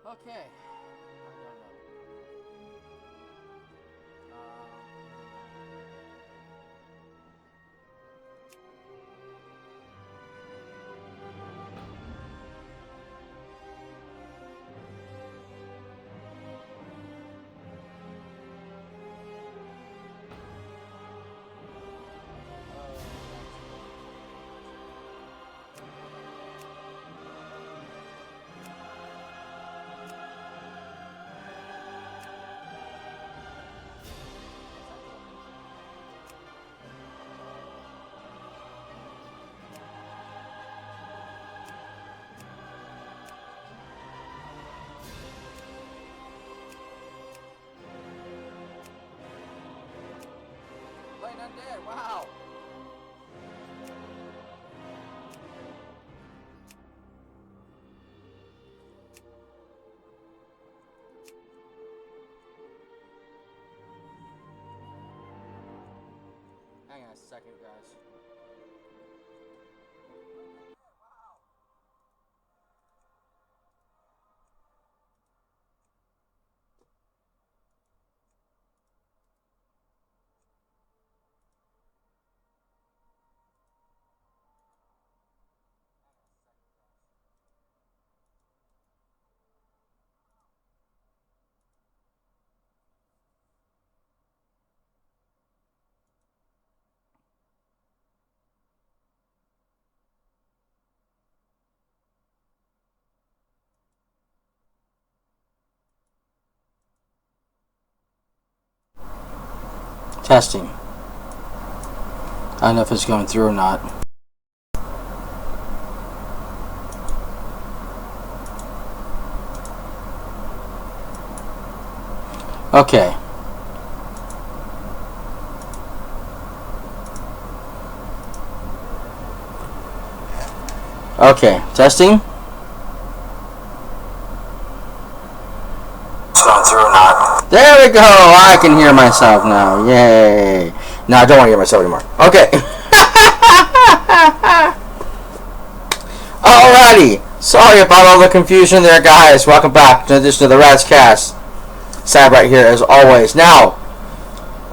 Okay. Playing undead, wow! Hang on a second, guys. Testing. I don't know if it's going through or not. Okay. Okay, testing. Going through or not? There we go. I can hear myself now. Yay! No, I don't want to hear myself anymore. Okay. Alrighty. Sorry about all the confusion there, guys. Welcome back to this to the Razzcast. cyperrat here as always. Now,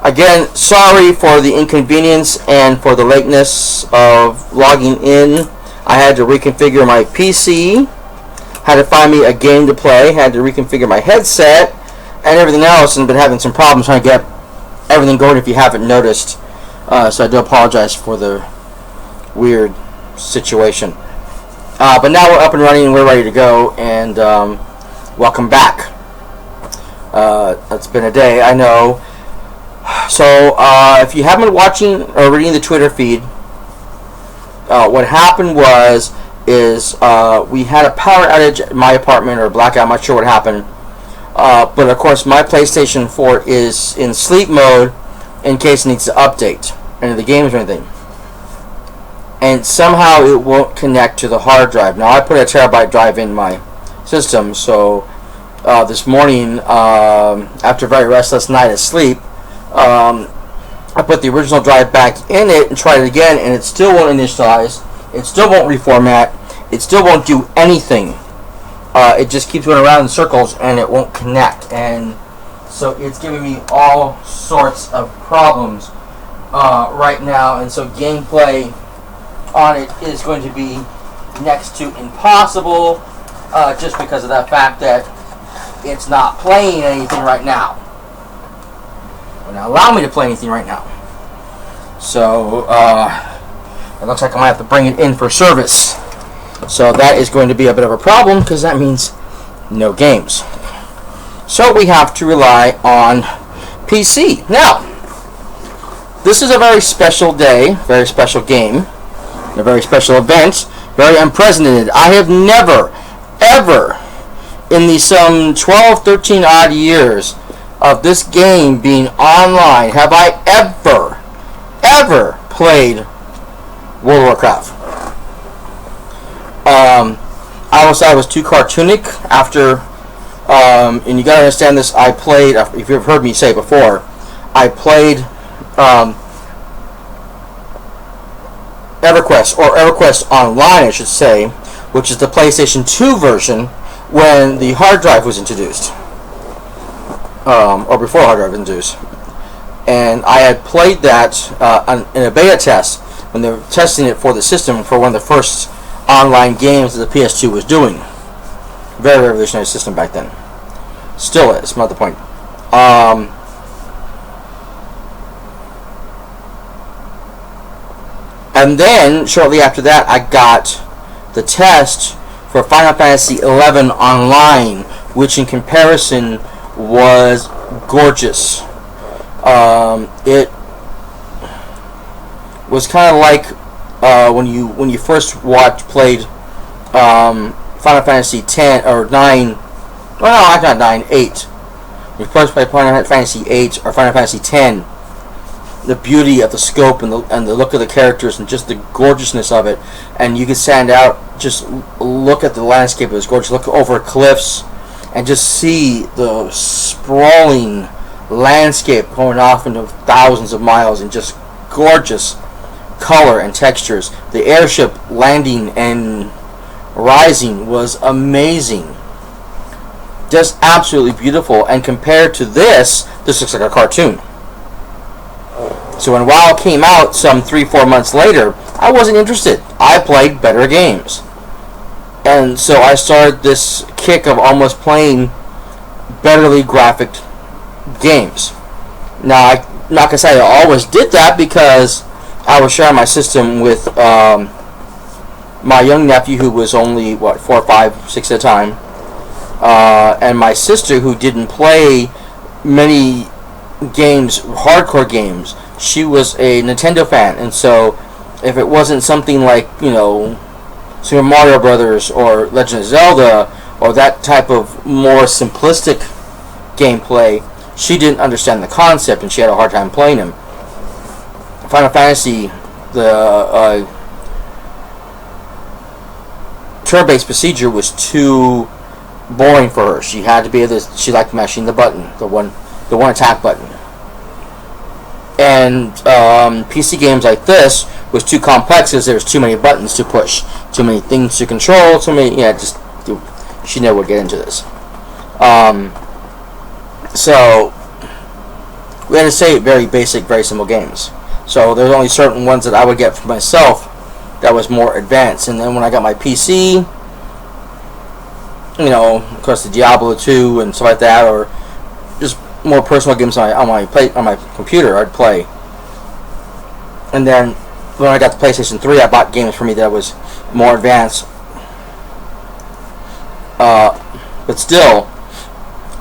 again, sorry for the inconvenience and for the lateness of logging in. I had to reconfigure my PC, had to find me a game to play, had to reconfigure my headset and everything else, and been having some problems trying to get everything going if you haven't noticed. So I do apologize for the weird situation. But now we're up and running and we're ready to go, and welcome back. It's been a day, I know. So if you haven't been watching or reading the Twitter feed, what happened is we had a power outage at my apartment, or a blackout, I'm not sure what happened. But of course my PlayStation 4 is in sleep mode in case it needs to update any of the games or anything. And somehow it won't connect to the hard drive. Now I put a terabyte drive in my system, so this morning, after a very restless night of sleep, I put the original drive back in it and tried it again, and it still won't initialize, it still won't reformat, it still won't do anything. It just keeps going around in circles and it won't connect, and so it's giving me all sorts of problems right now, and so gameplay on it is going to be next to impossible, just because of that fact that it's not playing anything right now. It will not allow me to play anything right now. So it looks like I might have to bring it in for service. So that is going to be a bit of a problem, because that means no games. So we have to rely on PC. Now, this is a very special day, very special game, a very special event, very unprecedented. I have never, ever, in the some 12, 13 odd years of this game being online, have I ever played World of Warcraft. I was too cartoonic after, and you gotta understand this, I played, if you've heard me say before, I played EverQuest, or EverQuest Online I should say, which is the PlayStation 2 version, when the hard drive was introduced, or before the hard drive was introduced, and I had played that in a beta test when they were testing it for the system for one of the first online games that the PS2 was doing. Very revolutionary system back then. Still is, not the point. And then, shortly after that, I got the test for Final Fantasy XI Online, which in comparison was gorgeous. It was kind of like when you first played Final Fantasy X or 9. Well, no, not 9, 8. When you first played Final Fantasy 8 or Final Fantasy X, the beauty of the scope and the look of the characters and just the gorgeousness of it, and you can stand out, just look at the landscape. It was gorgeous. Look over cliffs and just see the sprawling landscape going off into thousands of miles and just gorgeous color and textures. The airship landing and rising was amazing, just absolutely beautiful. And compared to this looks like a cartoon. So when WoW came out some 3-4 months later, I wasn't interested. I played better games. And so I started this kick of almost playing betterly graphic games. Now, I'm not going to say I always did that, because I was sharing my system with my young nephew, who was only, 4, 5, 6 at a time, and my sister, who didn't play many games, hardcore games. She was a Nintendo fan, and so if it wasn't something like, Super Mario Brothers or Legend of Zelda or that type of more simplistic gameplay, she didn't understand the concept, and she had a hard time playing them. Final Fantasy, the turn-based procedure was too boring for her. She had to be able to, she liked mashing the button, the one attack button. And PC games like this was too complex because there was too many buttons to push, too many things to control, too many, she never would get into this. So we had to say very basic, very simple games. So there's only certain ones that I would get for myself that was more advanced. And then when I got my PC, of course the Diablo 2 and stuff like that, or just more personal games on my computer, I'd play. And then when I got the PlayStation 3, I bought games for me that was more advanced. But still,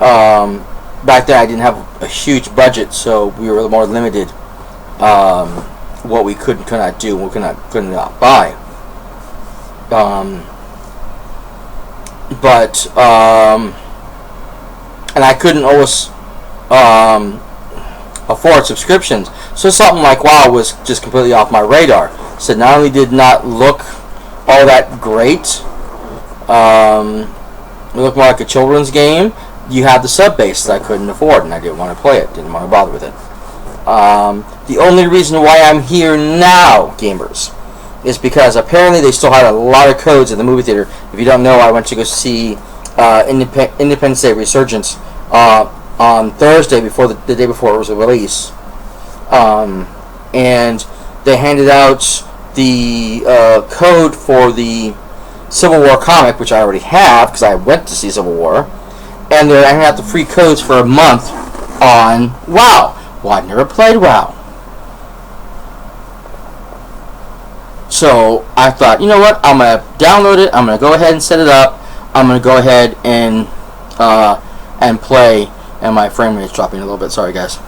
back then I didn't have a huge budget, so we were more limited. What we could not do, we could not buy. And I couldn't always afford subscriptions, so something like WoW was just completely off my radar. So not only did not look all that great, it looked more like a children's game. You had the sub base that I couldn't afford, and I didn't want to play it, didn't want to bother with it. The only reason why I'm here now, gamers, is because apparently they still had a lot of codes in the movie theater. If you don't know, I went to go see Independence Day Resurgence on Thursday, before the day before it was a release, and they handed out the code for the Civil War comic, which I already have because I went to see Civil War, and they're handing out the free codes for a month on WoW. Well, I've never played WoW, so I thought, you know what, I'm gonna download it. I'm gonna go ahead and set it up. I'm gonna go ahead and play. And my frame rate's dropping a little bit. Sorry, guys.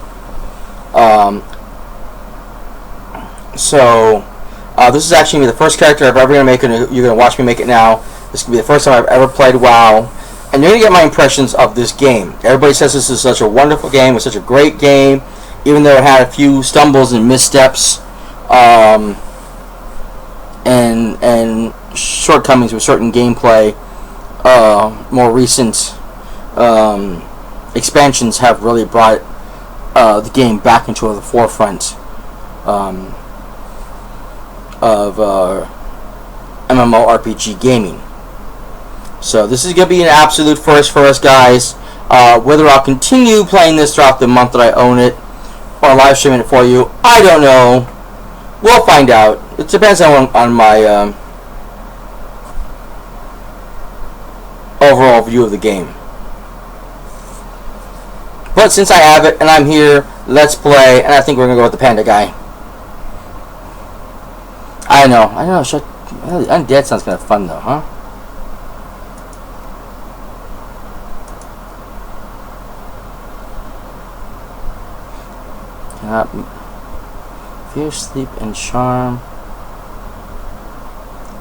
This is actually the first character I've ever gonna make, and you're gonna watch me make it now. This could be the first time I've ever played WoW, and you're gonna get my impressions of this game. Everybody says this is such a wonderful game. It's such a great game, even though it had a few stumbles and missteps, and shortcomings with certain gameplay. More recent expansions have really brought the game back into the forefront of MMORPG gaming. So this is going to be an absolute first for us, guys. Whether I'll continue playing this throughout the month that I own it, or live streaming it for you, I don't know. We'll find out. It depends on my overall view of the game. But since I have it and I'm here, let's play. And I think we're going to go with the panda guy. I know. Undead sounds kind of fun though, huh? Fear, sleep, and charm.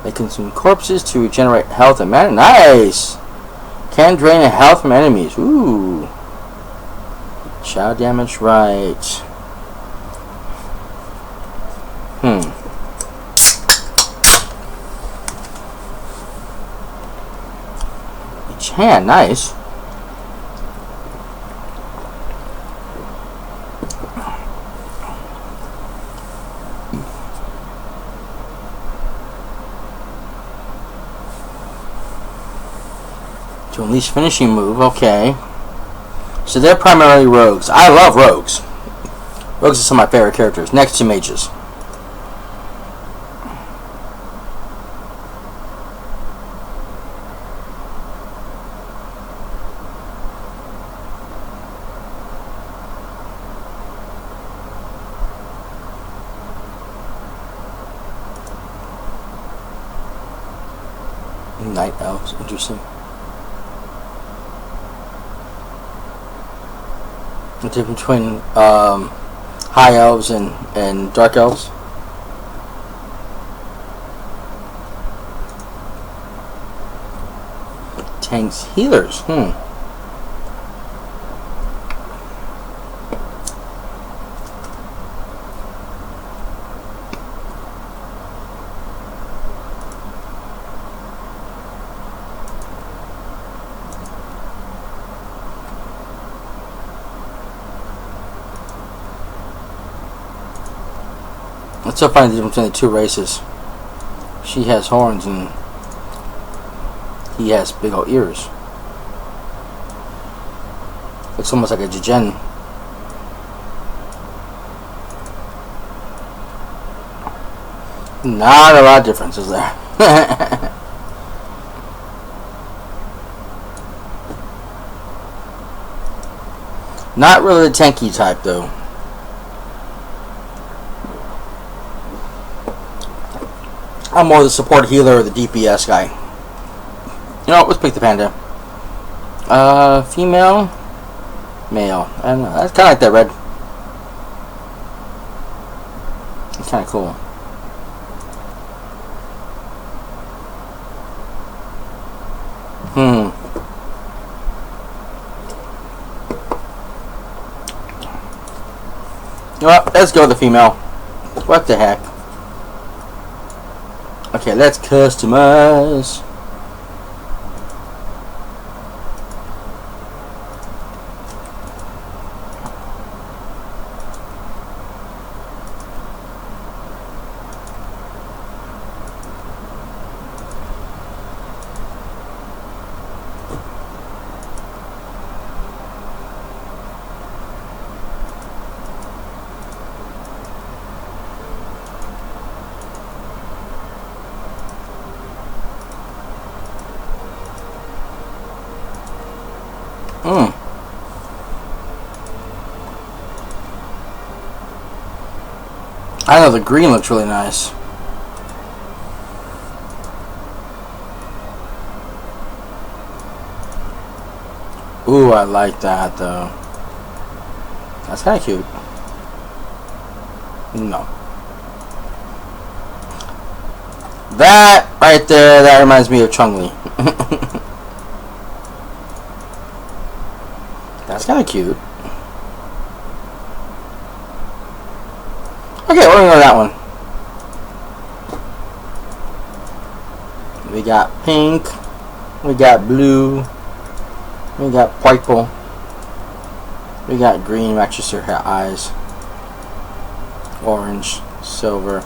They consume corpses to regenerate health and mana. Nice! Can drain health from enemies. Ooh. Shadow damage, right. Each hand, nice. To unleash finishing move, okay. So they're primarily rogues. I love rogues. Rogues are some of my favorite characters, next to mages. Night elves, interesting. The difference between high elves and dark elves. Tanks, healers. It's so funny the difference between the two races. She has horns and he has big old ears. Looks almost like a Jijen. Not a lot of differences there. Not really the tanky type though. I'm more the support healer or the DPS guy. You know what, let's pick the panda. Female? Male. I don't know. That's kind of like that red. It's kind of cool. You know what, let's go with the female. What the heck. Okay, let's customize. I know the green looks really nice. Ooh, I like that though. That's kind of cute. No. That right there, that reminds me of Chung-Li. That's kind of cute. Okay, we're gonna go to that one. We got pink, we got blue, we got purple, we got green, matches her eyes, orange, silver.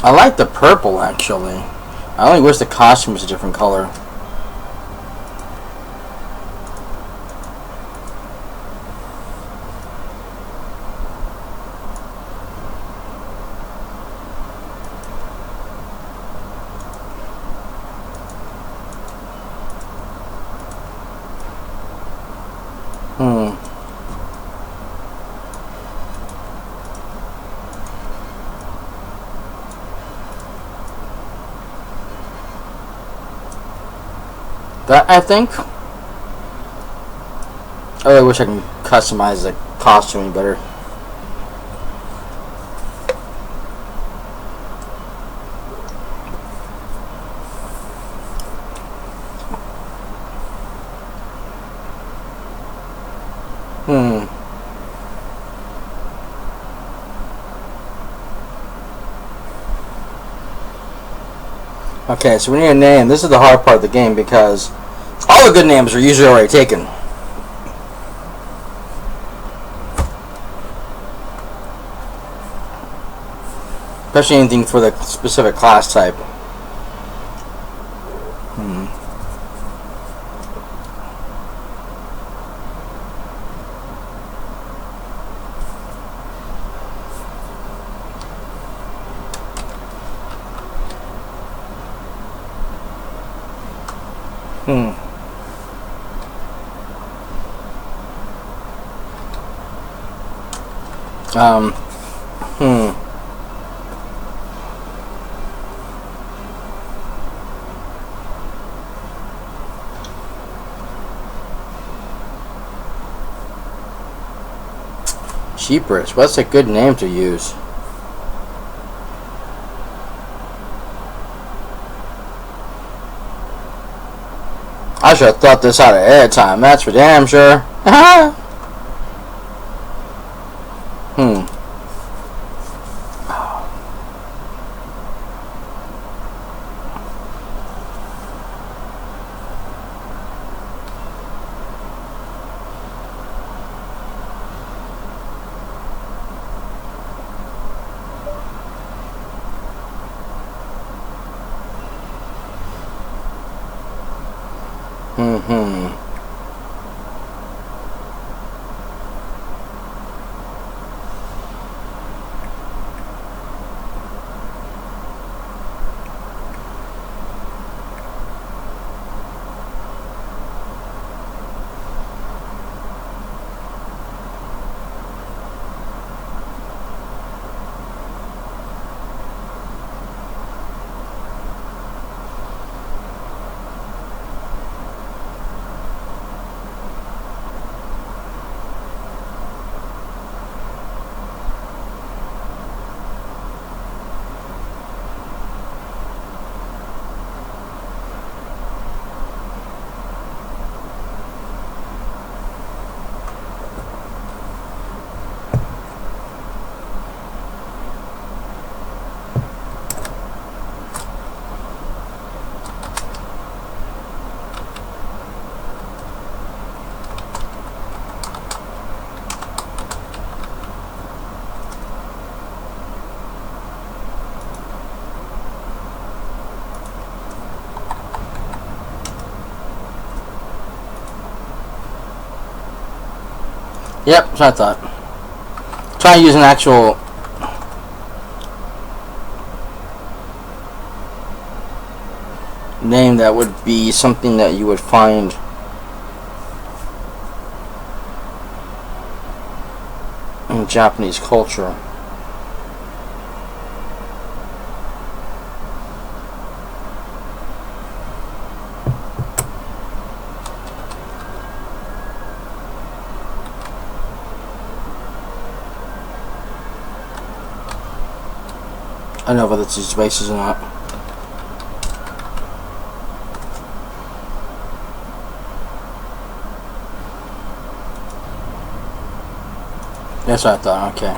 I like the purple, actually. I only wish the costume was a different color. That, I think. I really wish I could customize the costume better. Okay, so we need a name. This is the hard part of the game because all the good names are usually already taken. Especially anything for the specific class type. Jeepers, what's a good name to use? I should have thought this out ahead of time, that's for damn sure. Yep, that's what I thought. Try to use an actual name that would be something that you would find in Japanese culture. I don't know whether it's these spaces or not. That's what I thought, okay.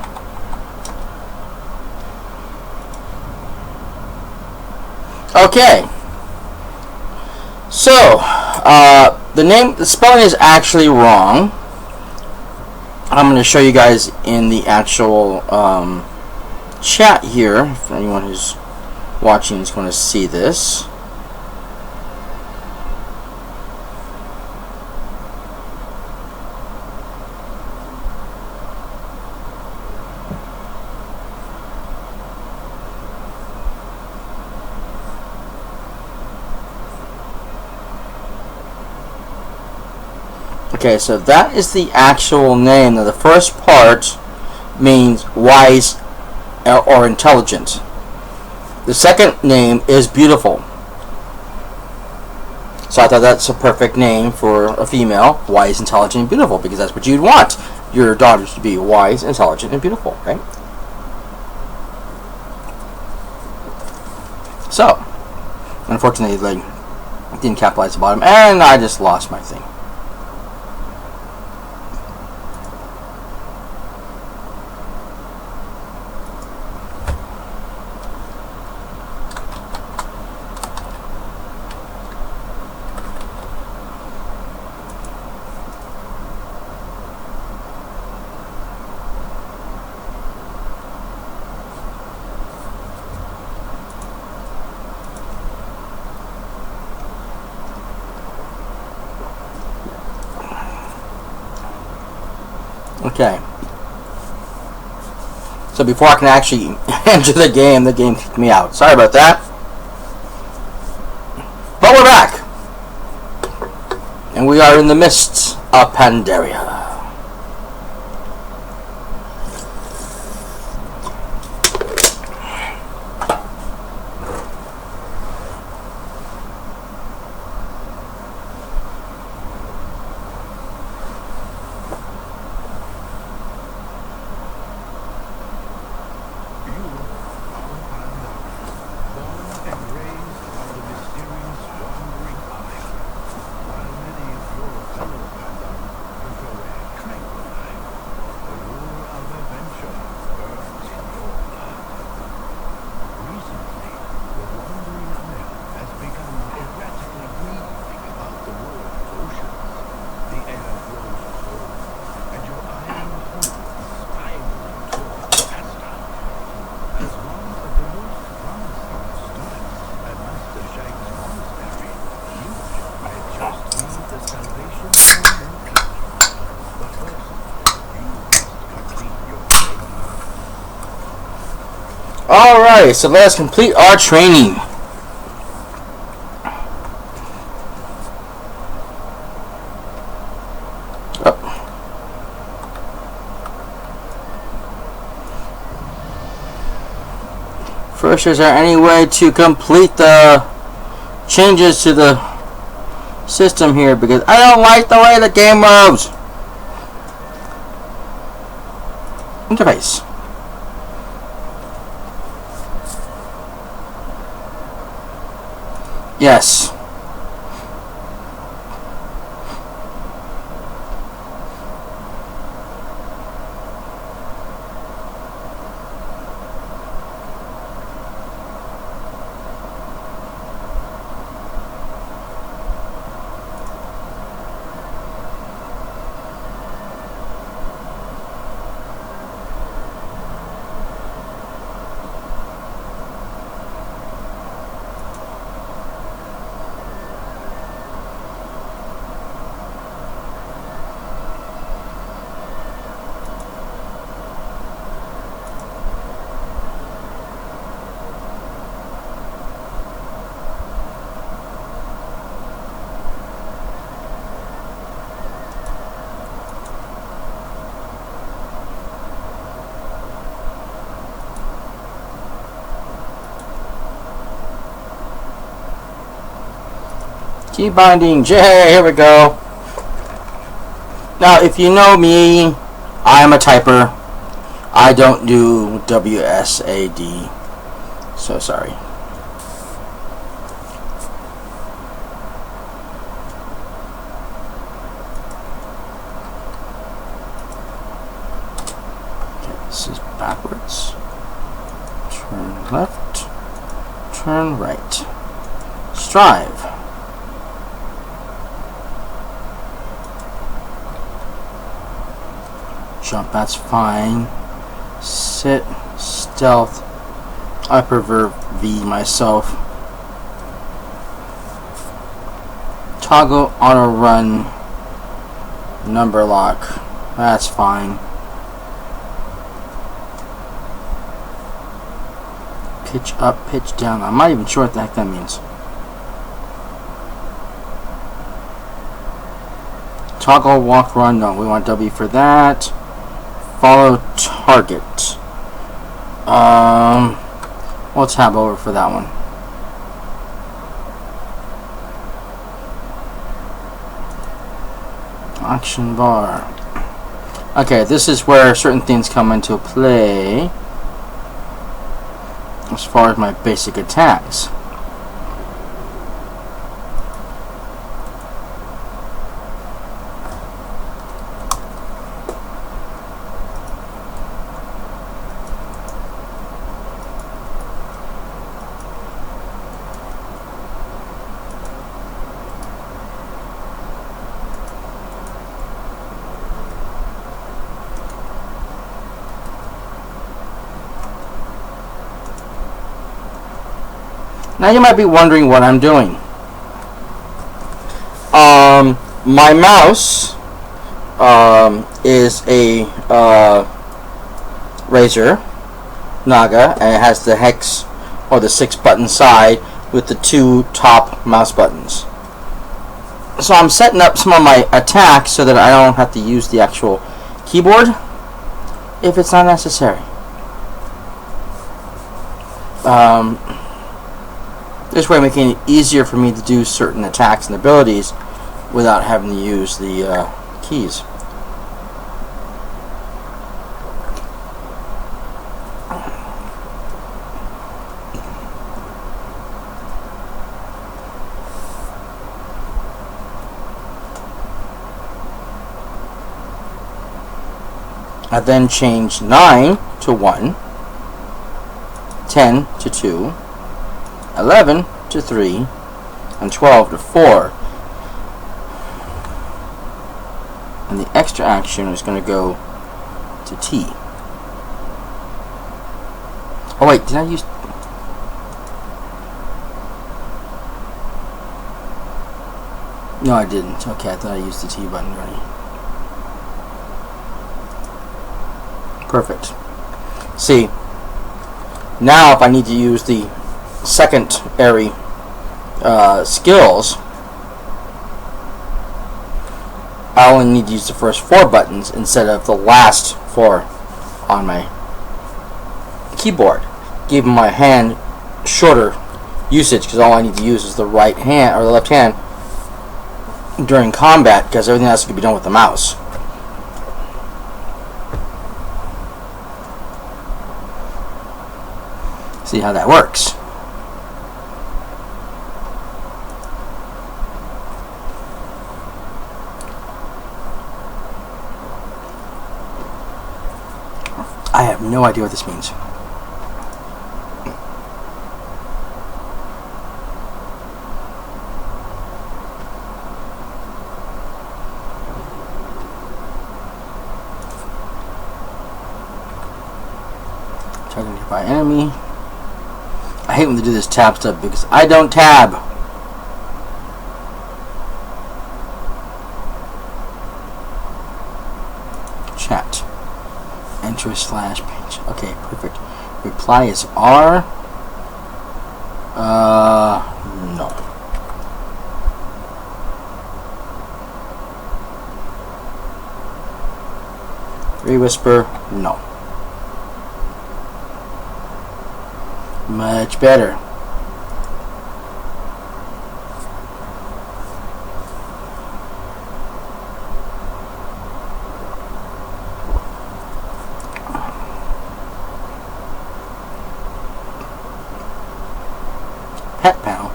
Okay. So, the spelling is actually wrong. I'm going to show you guys in the actual chat here, for anyone who's watching is going to see this. Okay, so that is the actual name. Now, the first part means wise or intelligent. The second name is beautiful. So I thought that's a perfect name for a female, wise, intelligent, and beautiful, because that's what you'd want your daughters to be, wise, intelligent, and beautiful, right? So, unfortunately, they didn't capitalize the bottom, and I just lost my thing. Okay. So before I can actually enter the game kicked me out. Sorry about that. But we're back. And we are in the mists of Pandaria. Alright, so let's complete our training. First, is there any way to complete the changes to the system here? Because I don't like the way the game moves. Interface. Yes. Key binding J, here we go. Now, if you know me, I'm a typer. I don't do WSAD. So sorry. Okay, this is backwards. Turn left. Turn right. Strive. Jump, that's fine. Sit, stealth, I prefer V myself. Toggle auto run number lock. That's fine. Pitch up, pitch down. I'm not even sure what the heck that means. Toggle walk run. No, we want W for that. Follow target. We'll tab over for that one. Action bar. Okay, this is where certain things come into play as far as my basic attacks. Now you might be wondering what I'm doing. My mouse is a Razer Naga, and it has the hex or the 6-button side with the 2 top mouse buttons. So I'm setting up some of my attacks so that I don't have to use the actual keyboard if it's not necessary. This way making it easier for me to do certain attacks and abilities without having to use the keys. I then change 9 to 1, 10 to 2, 11 to 3, and 12 to 4. And the extra action is going to go to T. Oh wait, did I use... No, I didn't. Okay, I thought I used the T button already. Perfect. See, now if I need to use the secondary skills, I only need to use the first 4 buttons instead of the last 4 on my keyboard, giving my hand shorter usage because all I need to use is the right hand or the left hand during combat, because everything else can be done with the mouse. See how that works. I have no idea what this means. Target nearby enemy. I hate when they do this tab stuff because I don't tab. Chat. Enter / page. Okay, perfect. Reply is R. No. Re-whisper, no. Much better. Pet panel.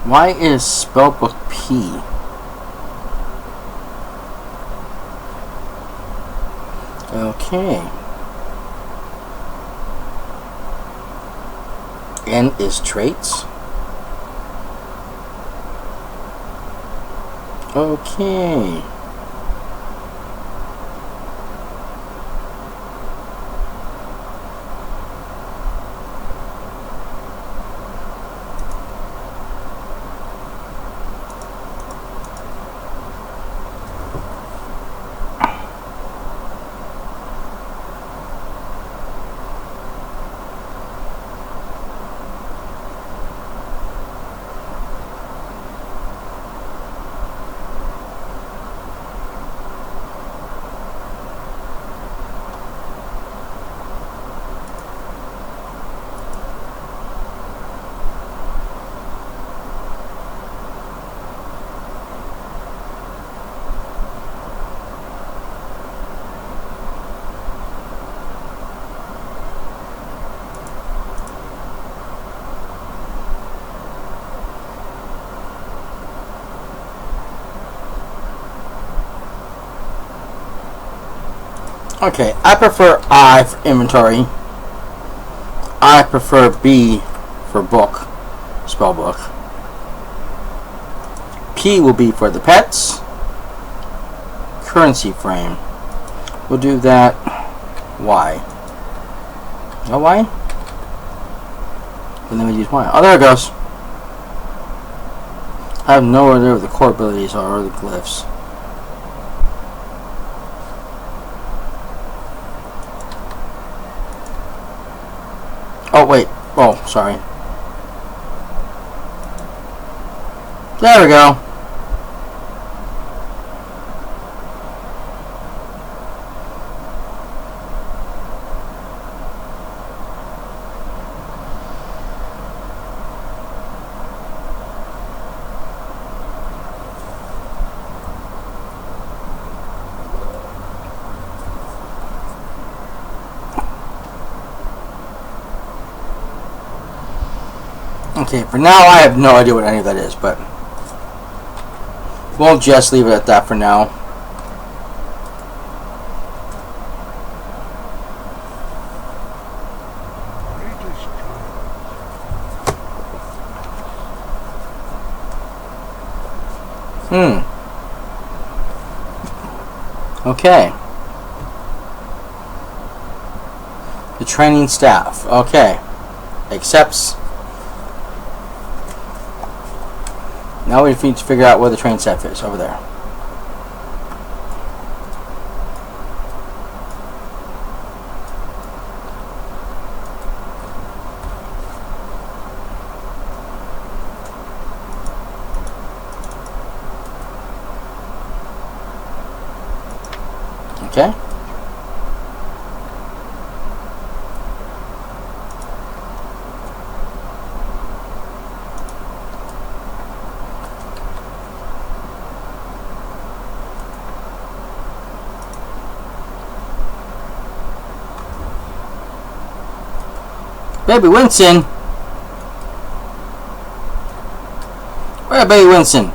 Why is spellbook P? Okay. N is traits. Okay. Okay, I prefer I for inventory. I prefer B for book, spell book. P will be for the pets. Currency frame. We'll do that. Y. Oh, Y? And then we use Y. Oh, there it goes. I have no idea what the core abilities are or the glyphs. Oh, wait. Oh, sorry. There we go. Okay, for now I have no idea what any of that is, but we'll just leave it at that for now. Okay. The training staff. Okay. Accepts. Now we need to figure out where the train staff is. Over there. Okay. Baby Winston! Where Baby Winston?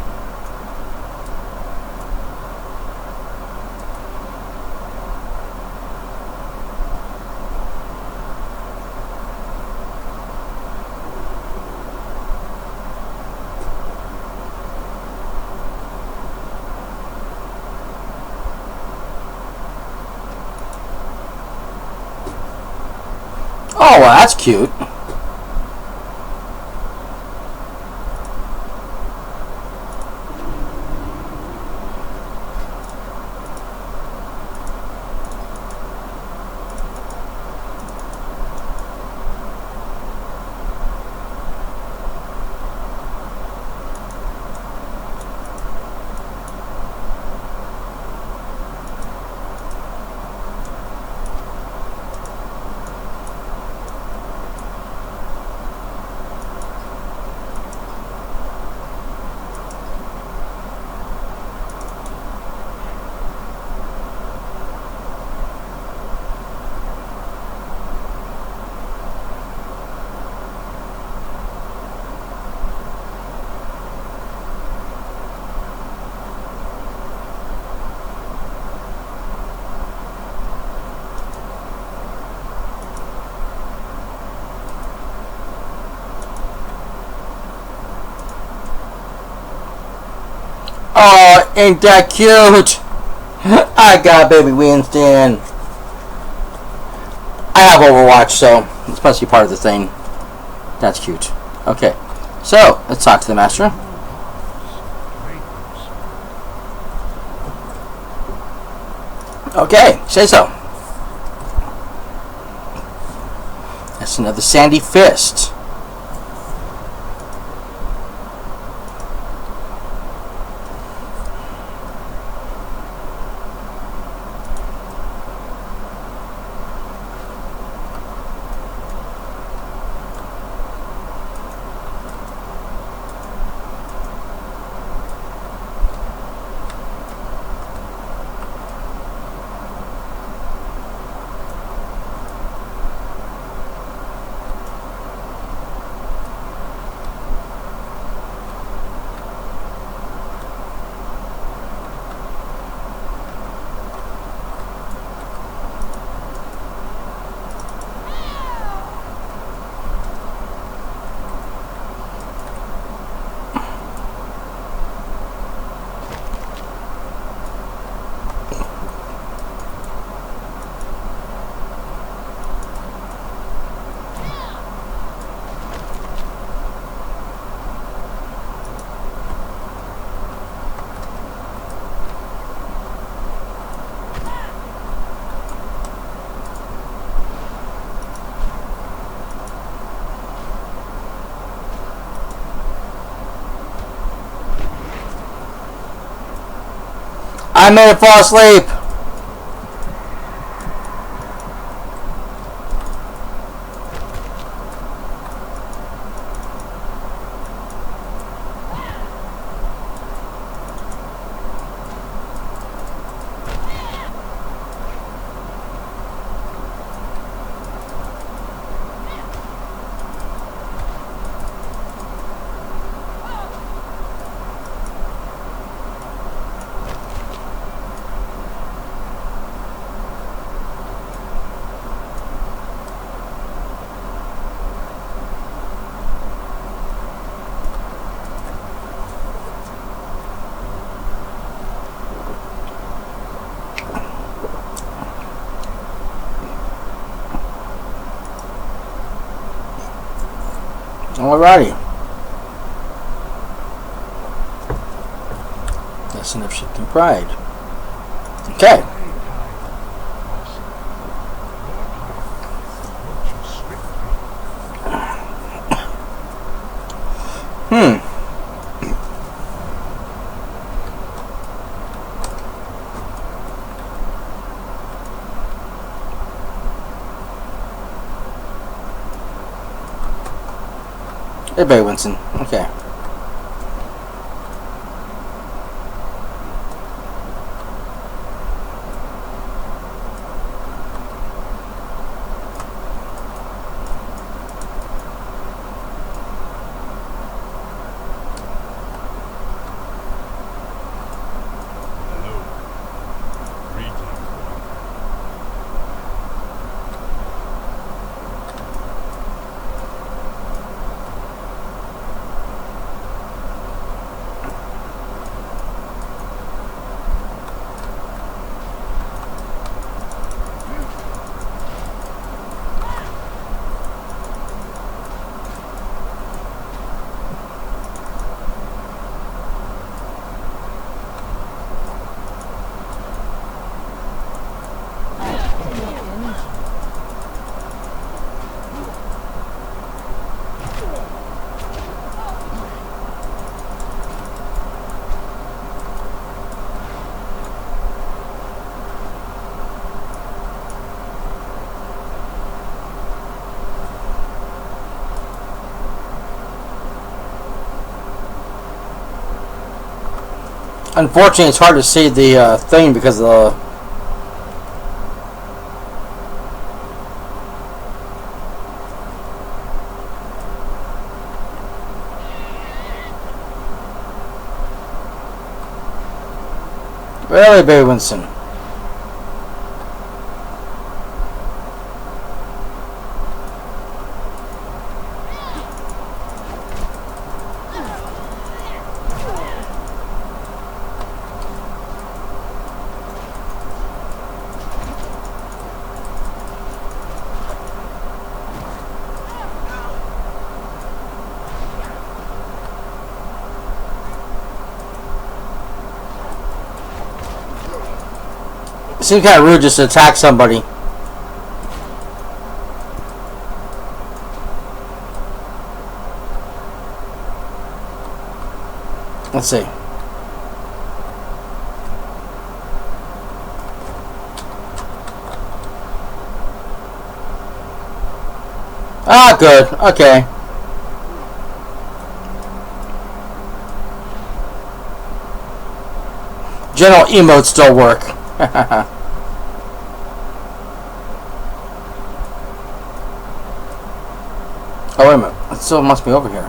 Oh, well, that's cute. Oh, ain't that cute? I got Baby Winston. I have Overwatch, so it's supposed to be part of the thing. That's cute. Okay, so let's talk to the master. Okay, say so. That's another Sandy Fist. I made it fall asleep. Alrighty. That's enough shifting pride. Okay. Everybody, Winston. Okay. Unfortunately, it's hard to see the thing because of the... Really, Baby Winston? It seems kind of rude just to attack somebody. Let's see. Ah, good. Okay. General emotes still work. Oh, wait a minute. It still must be over here.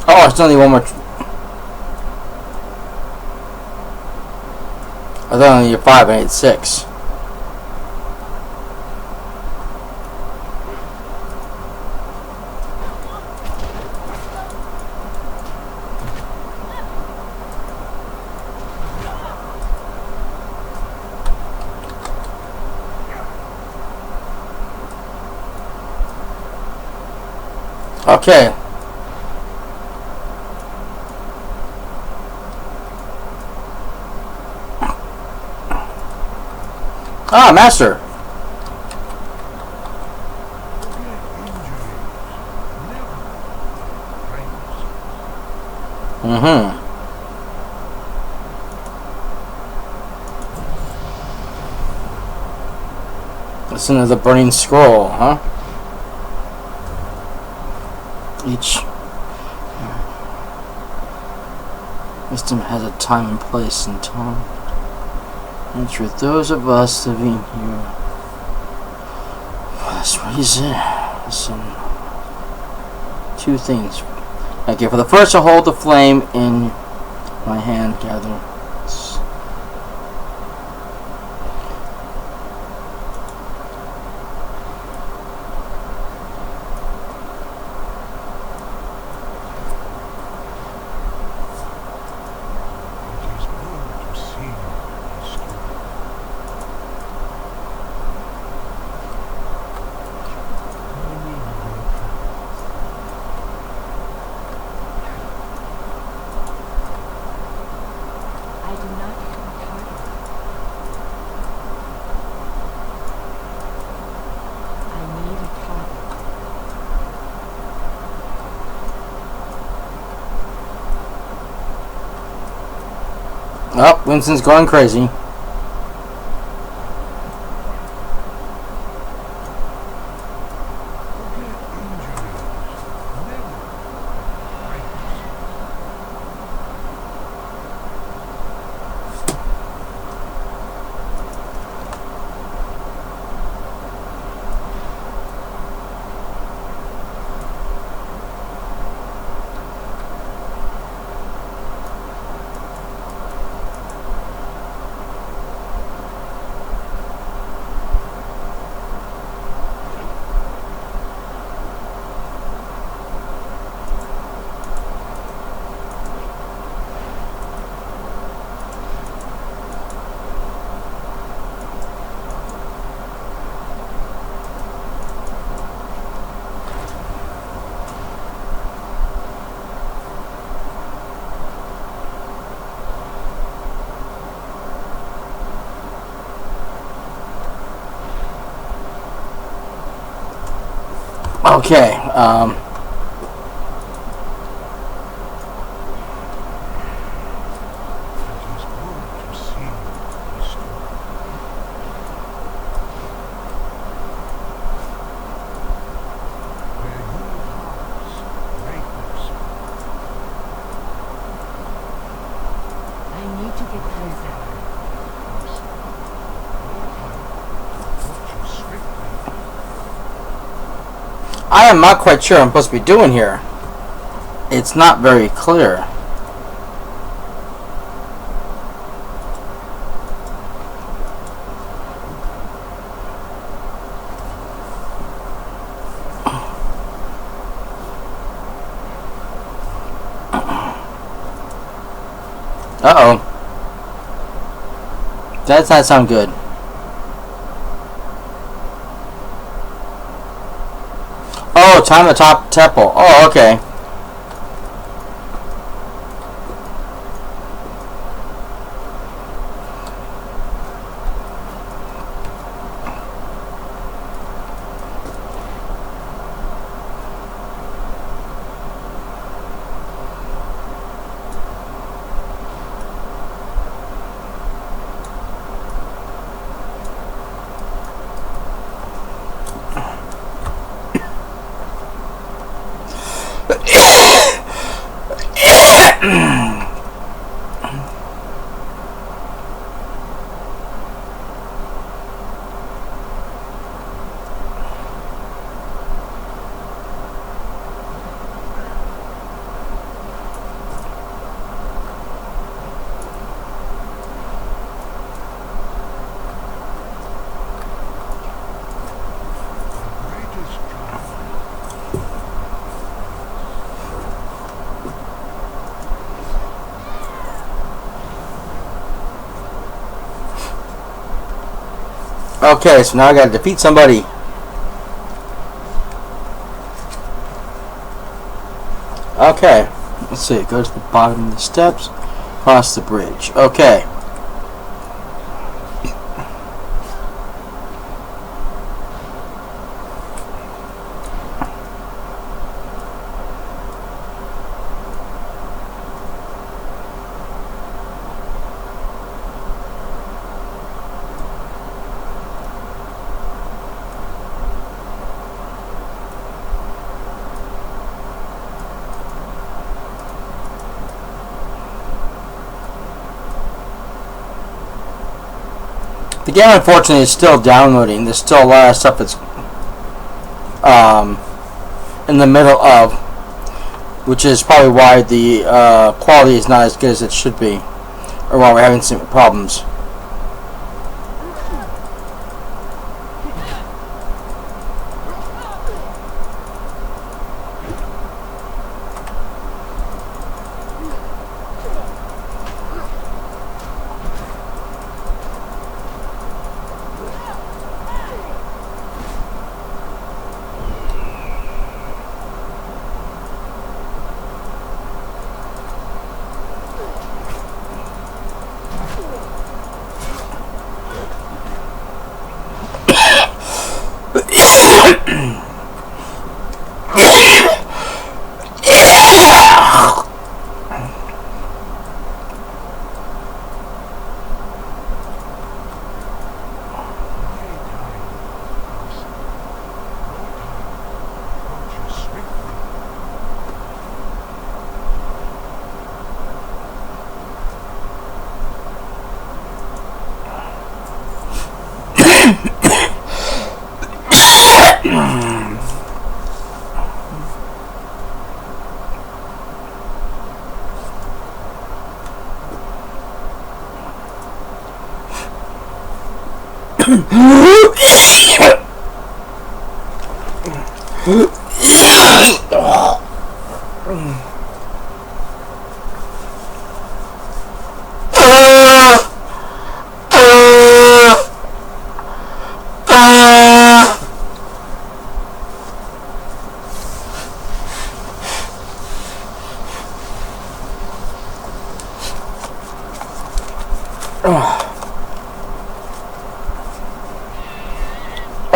Oh, it's only one more. I thought I only need 5, I need 6. Okay. Ah, Master. Mm-hmm. Listen to the burning scroll, huh? Each wisdom has a time and place and time. And for those of us living here, for this reason, listen. Two things. Okay, for the first, I hold the flame in my hand, gather. Oh, Winston's going crazy. Okay, I am not quite sure what I'm supposed to be doing here. It's not very clear. Uh-oh. That does not sound good. Oh, time to top temple. Oh, okay. Okay, so now I gotta defeat somebody. Okay, let's see. Go to the bottom of the steps, cross the bridge. Okay. The game, unfortunately, is still downloading. There's still a lot of stuff that's in the middle of, which is probably why the quality is not as good as it should be, or why we're having some problems.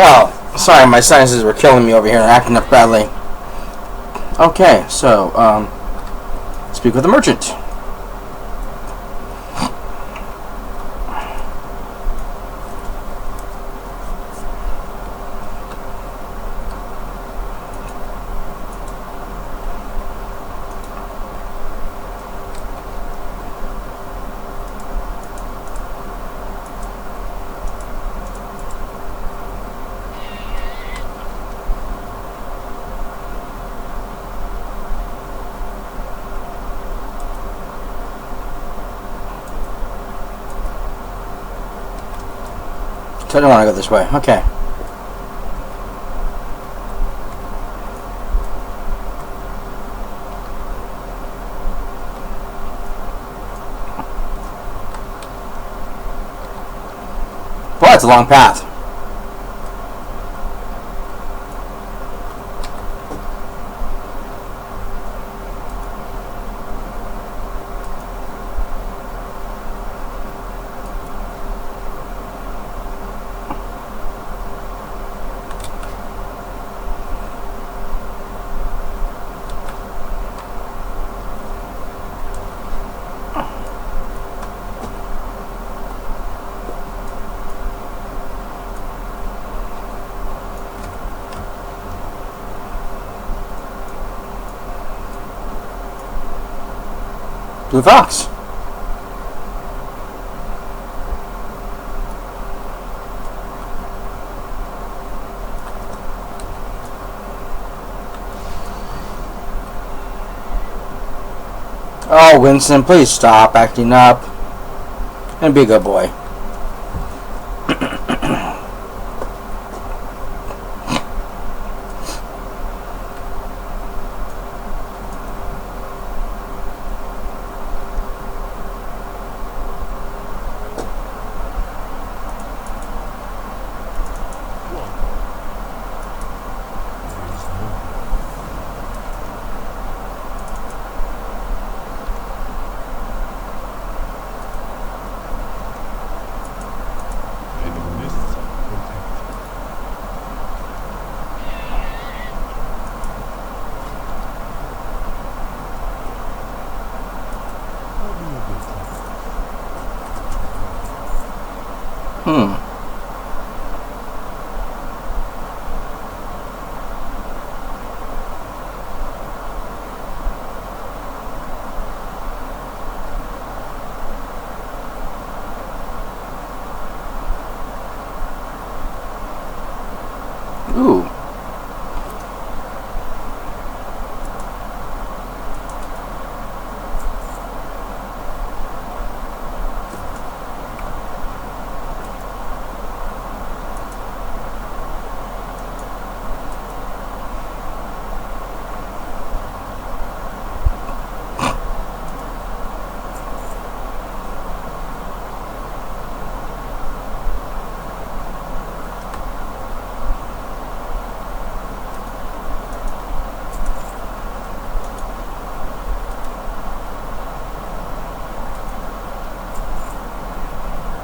Oh, sorry, my sinuses were killing me over here and acting up badly. Okay, so, speak with the merchant. So I don't want to go this way. Okay. Well, it's a long path. Blue Fox. Oh, Winston, please stop acting up and be a good boy. Ooh.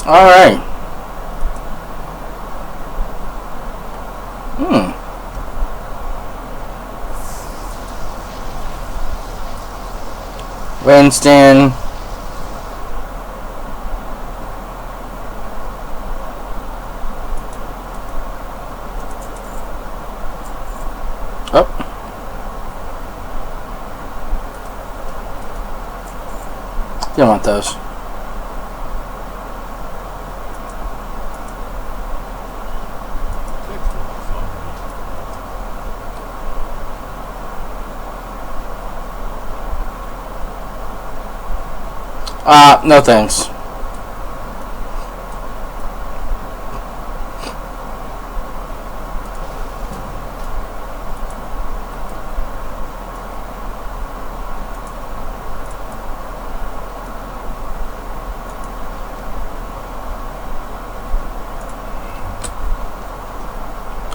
Alright. Winston. Oh. You don't want those. No thanks.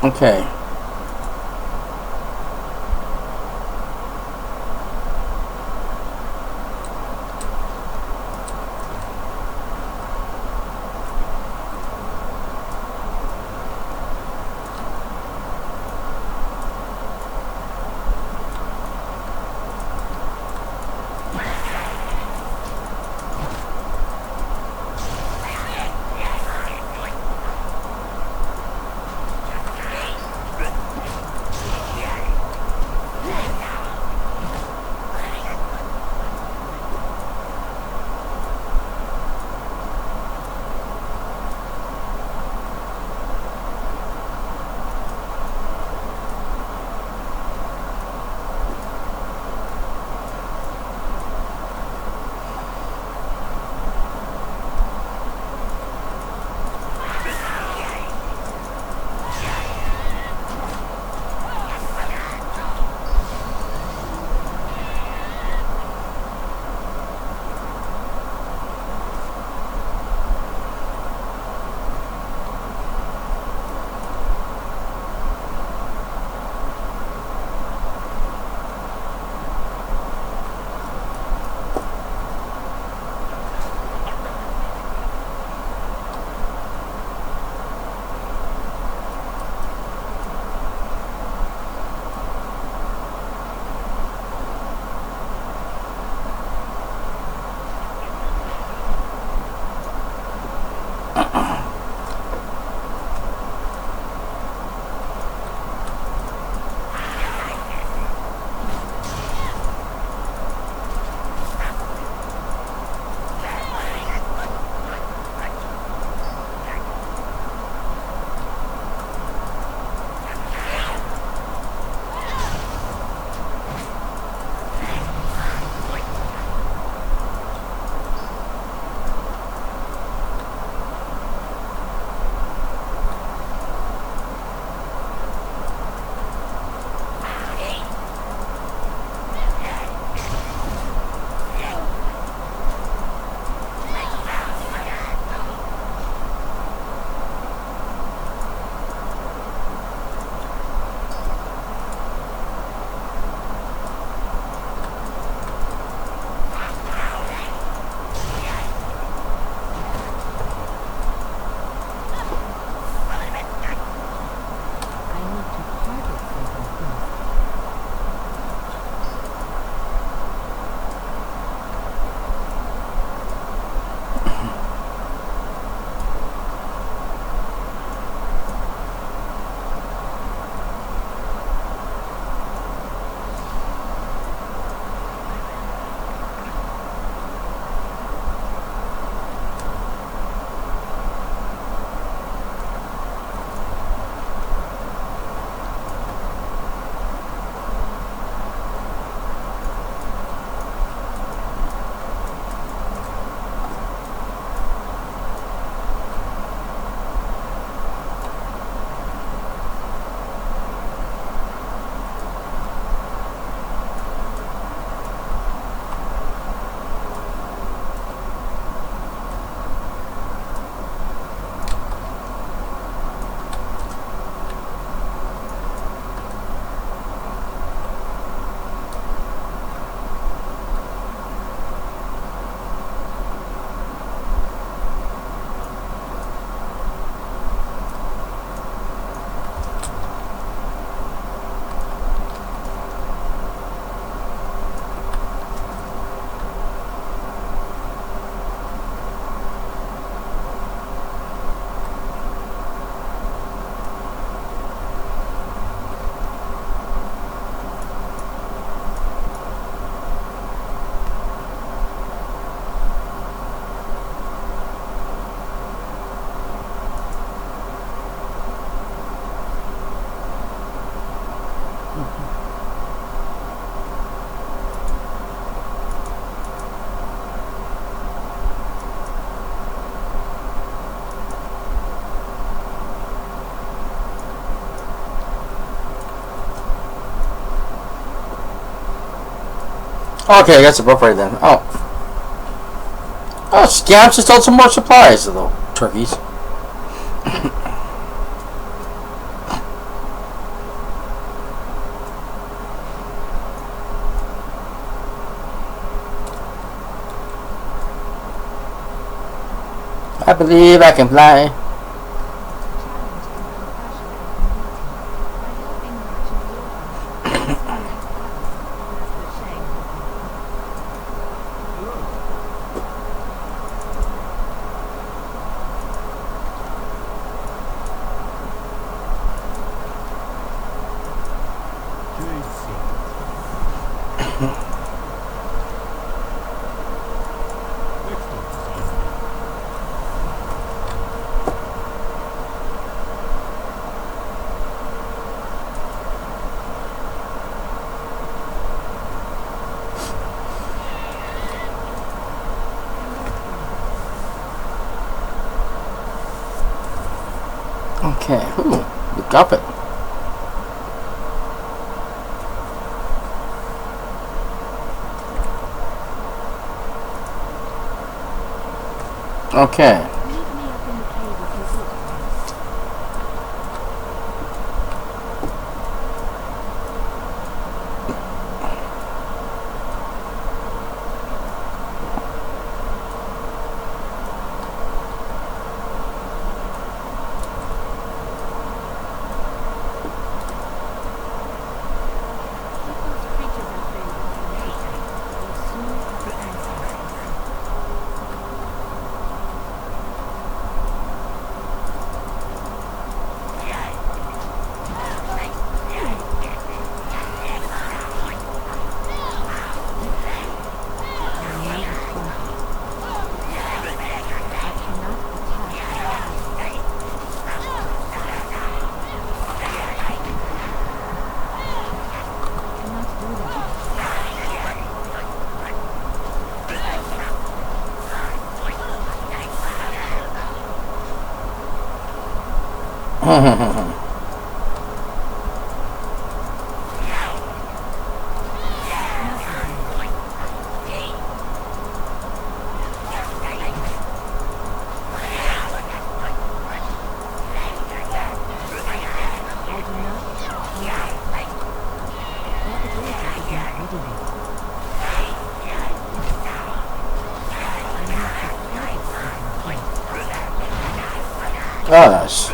Okay. Okay, I guess it's both right then. Oh. Oh, scamps just stole some more supplies, little turkeys. I believe I can fly. Okay, ooh, we got it. Okay. Oh, nice.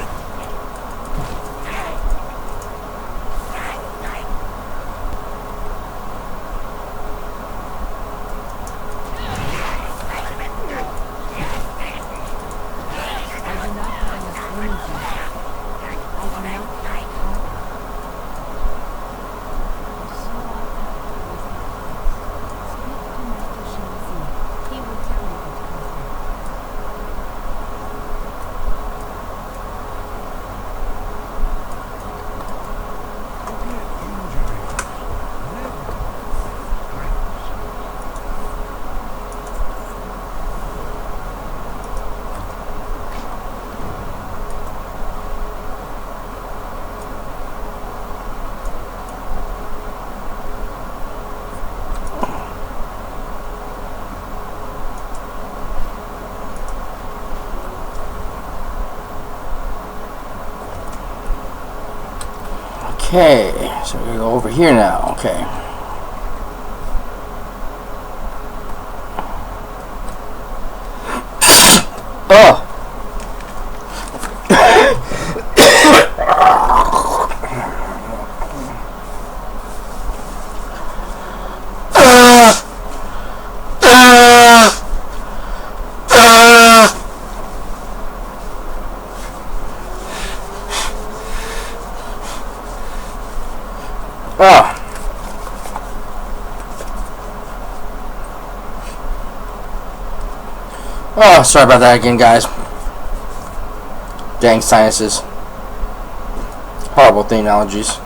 Okay, so we're gonna go over here now. Okay. Oh. Oh. Oh, sorry about that again, guys. Dang sinuses. Horrible thing allergies.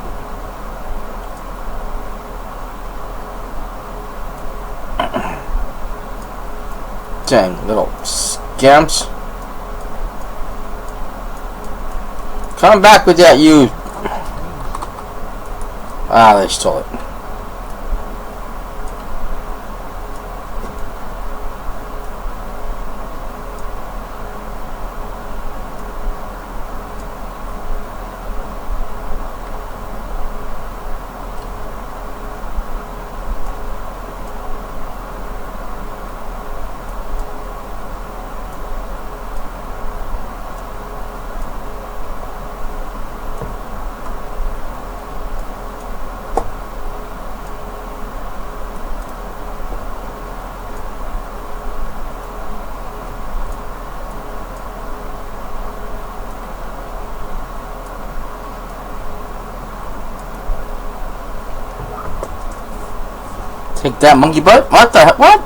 Dang little scamps. Come back with that, you. Ah, they stole it. Take that, monkey butt. What the heck? What?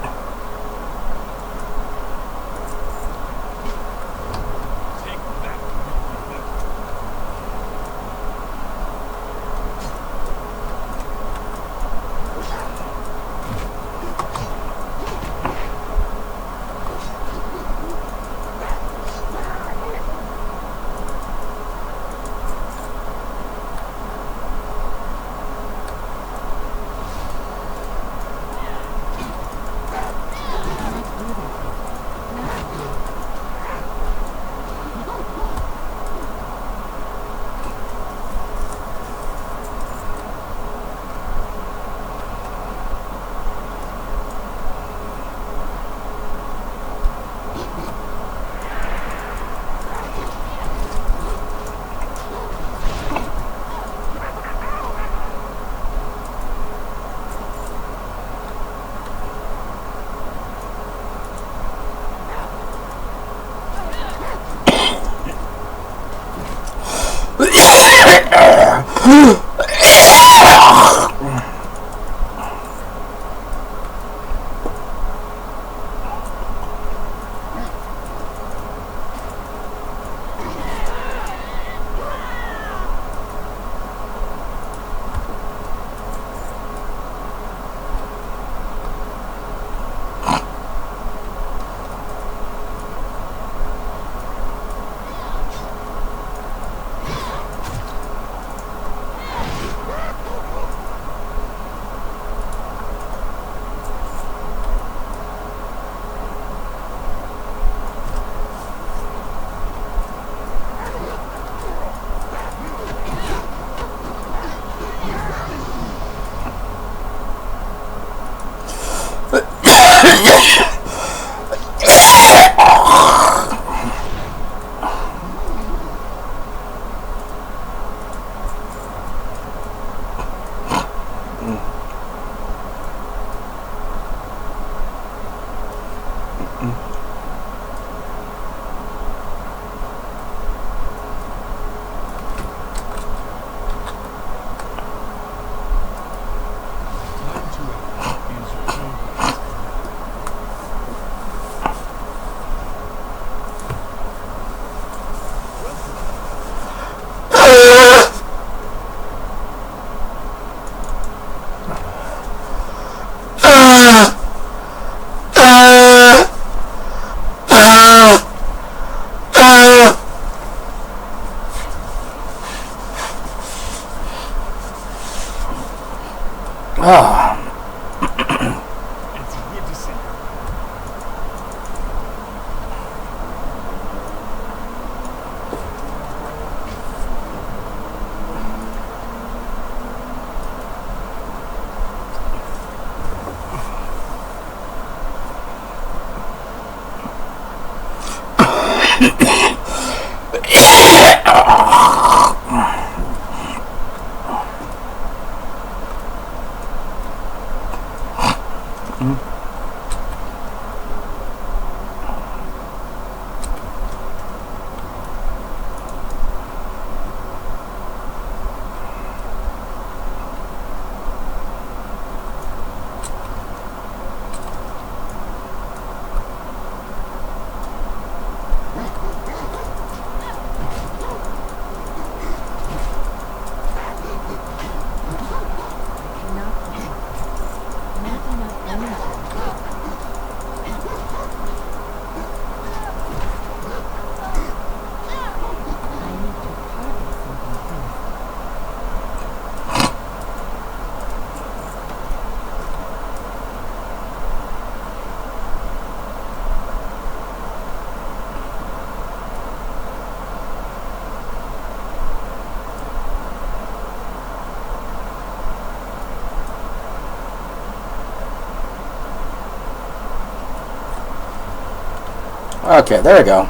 Okay, there we go.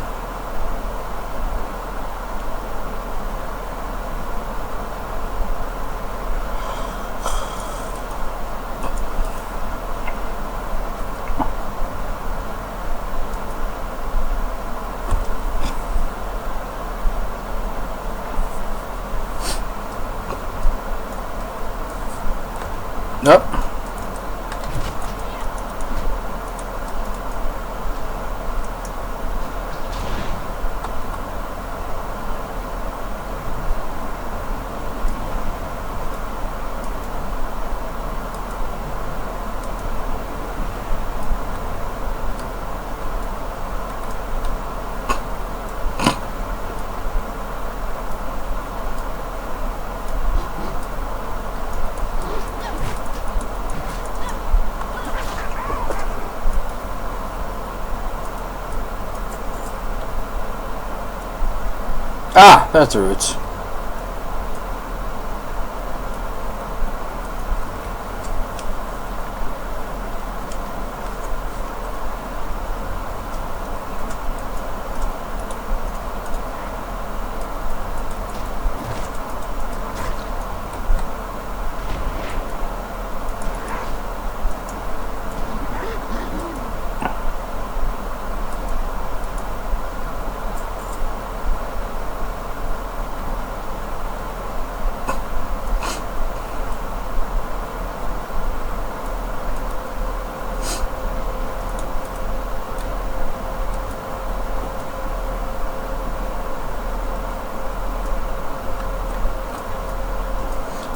Nope. Ah, that's the roots.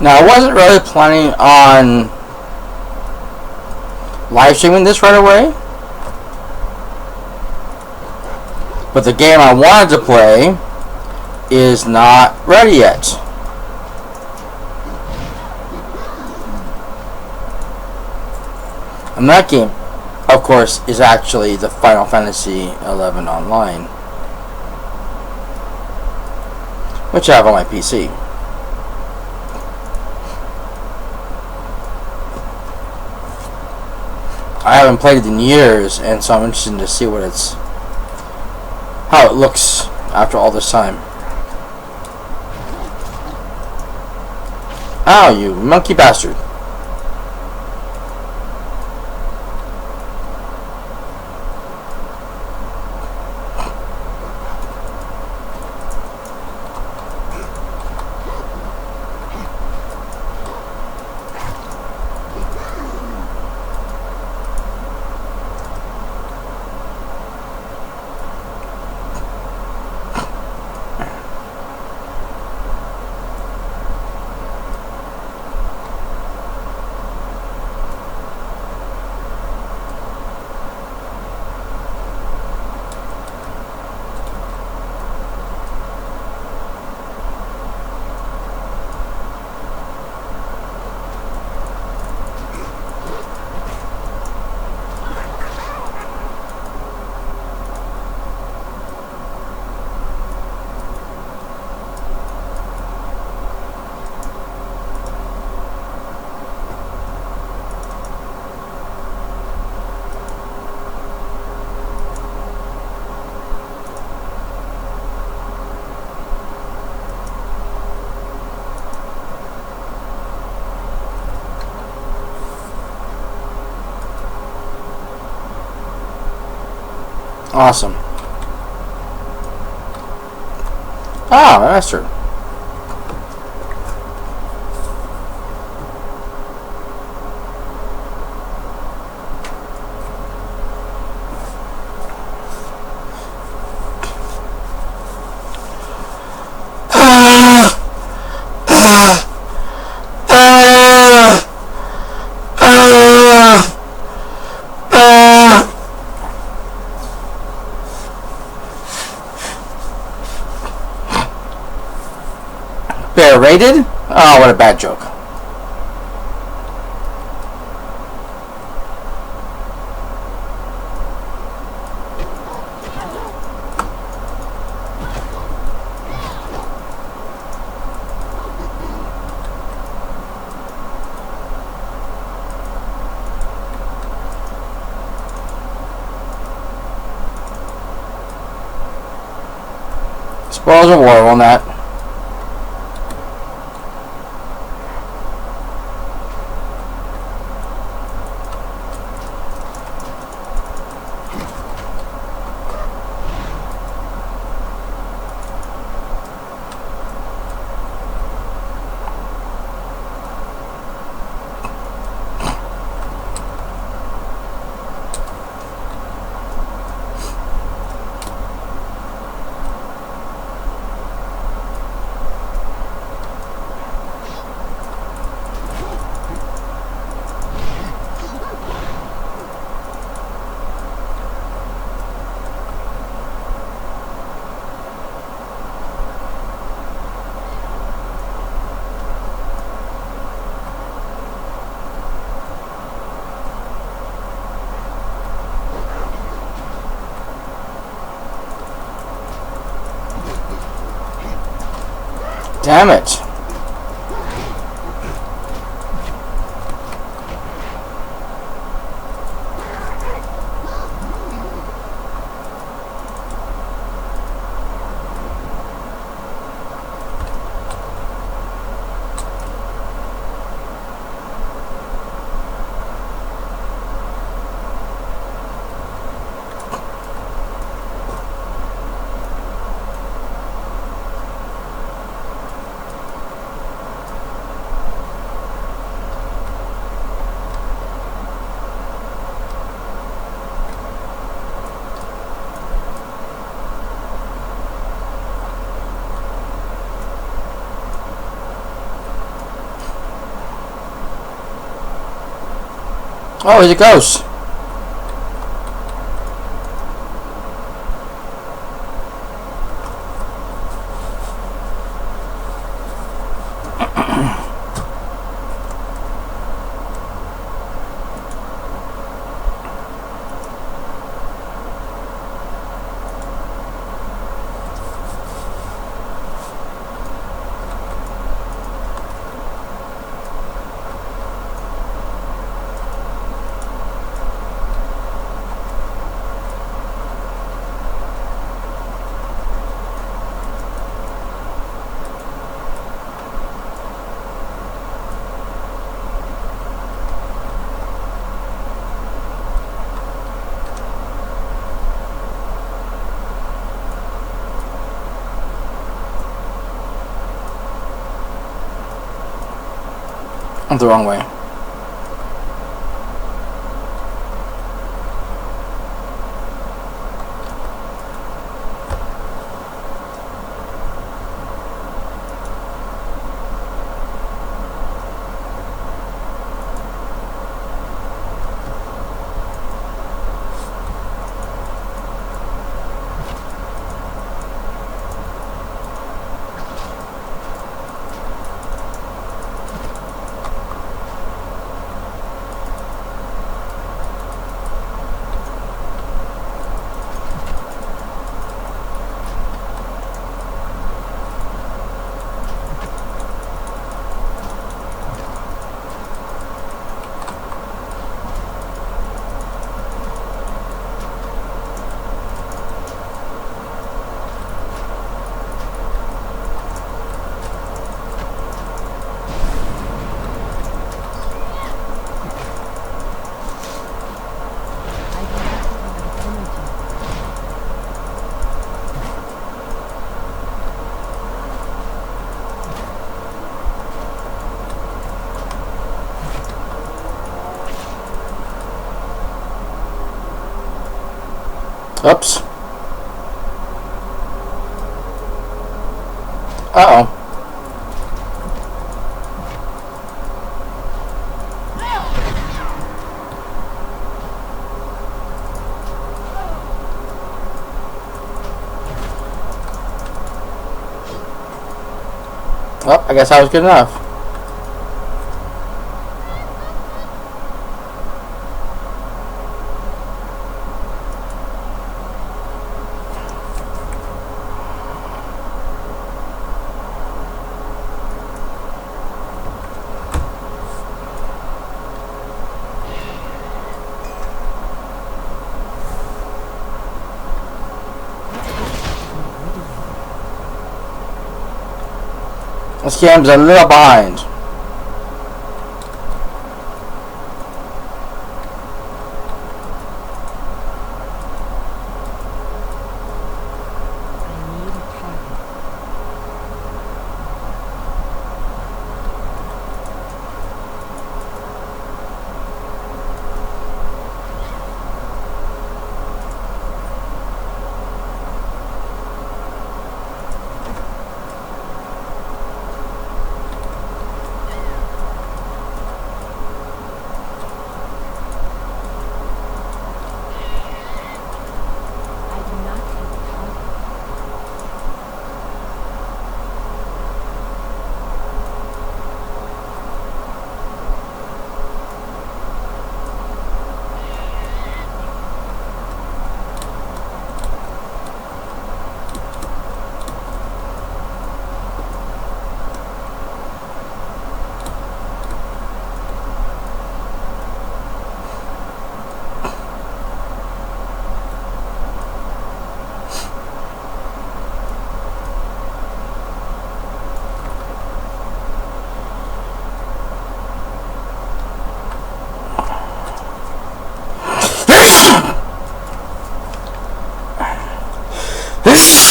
Now, I wasn't really planning on live streaming this right away, but the game I wanted to play is not ready yet. And that game, of course, is actually the Final Fantasy XI Online, which I have on my PC. I haven't played it in years, and so I'm interested to see how it looks after all this time. Ow, you monkey bastard. Awesome. Ah, master. Bear rated? Oh, what a bad joke. Spoils of war on that. Damn it. Oh, he's a ghost. I'm the wrong way. Oops. Uh-oh. Well, I guess I was good enough. This game's a little behind.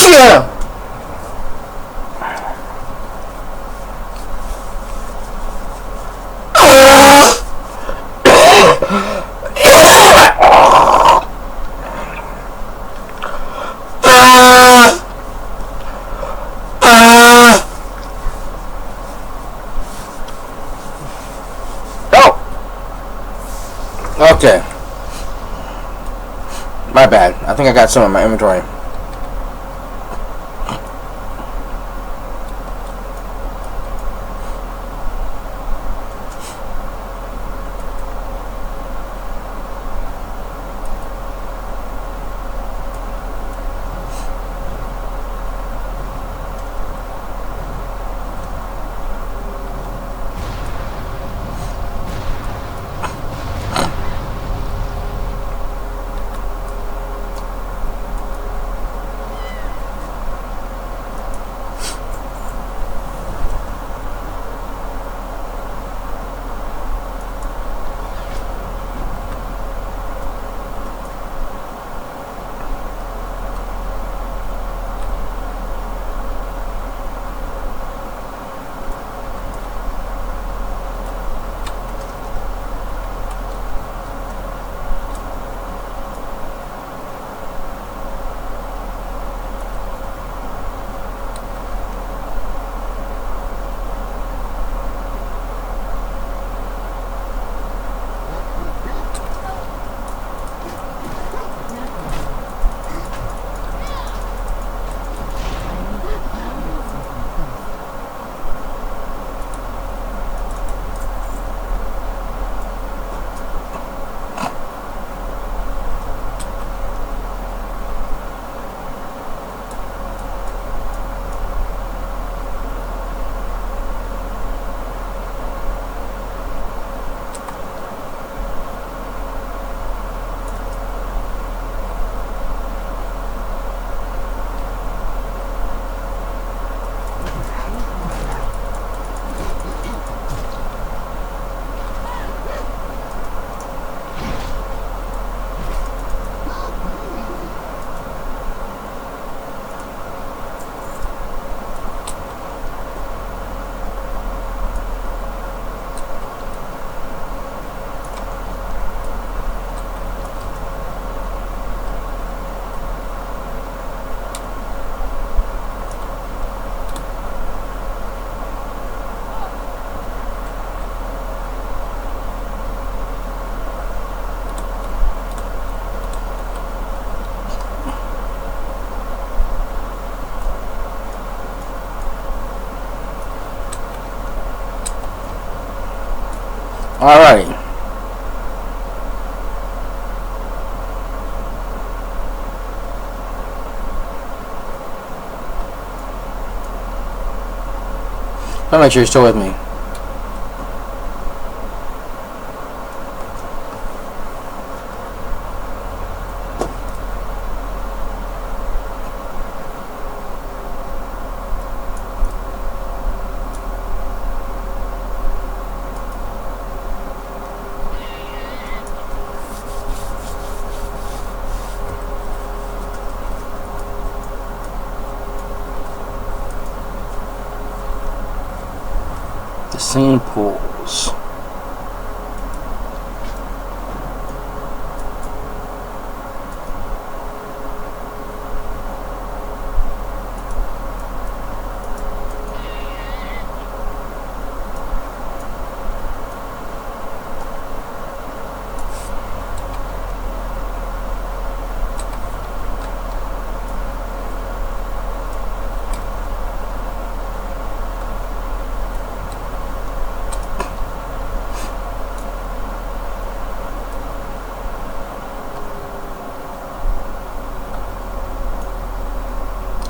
Damn! Okay. My bad. I think I got some in my inventory. Alrighty. I'll make sure you're still with me. The same pools.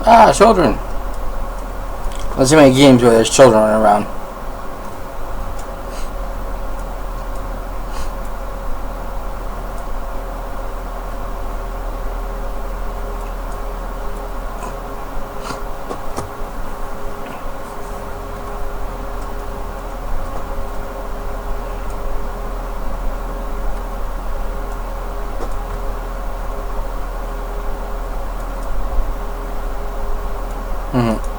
Ah, children. Let's see how many games where there's children running around. Mm-hmm.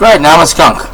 Great, now I'm a skunk.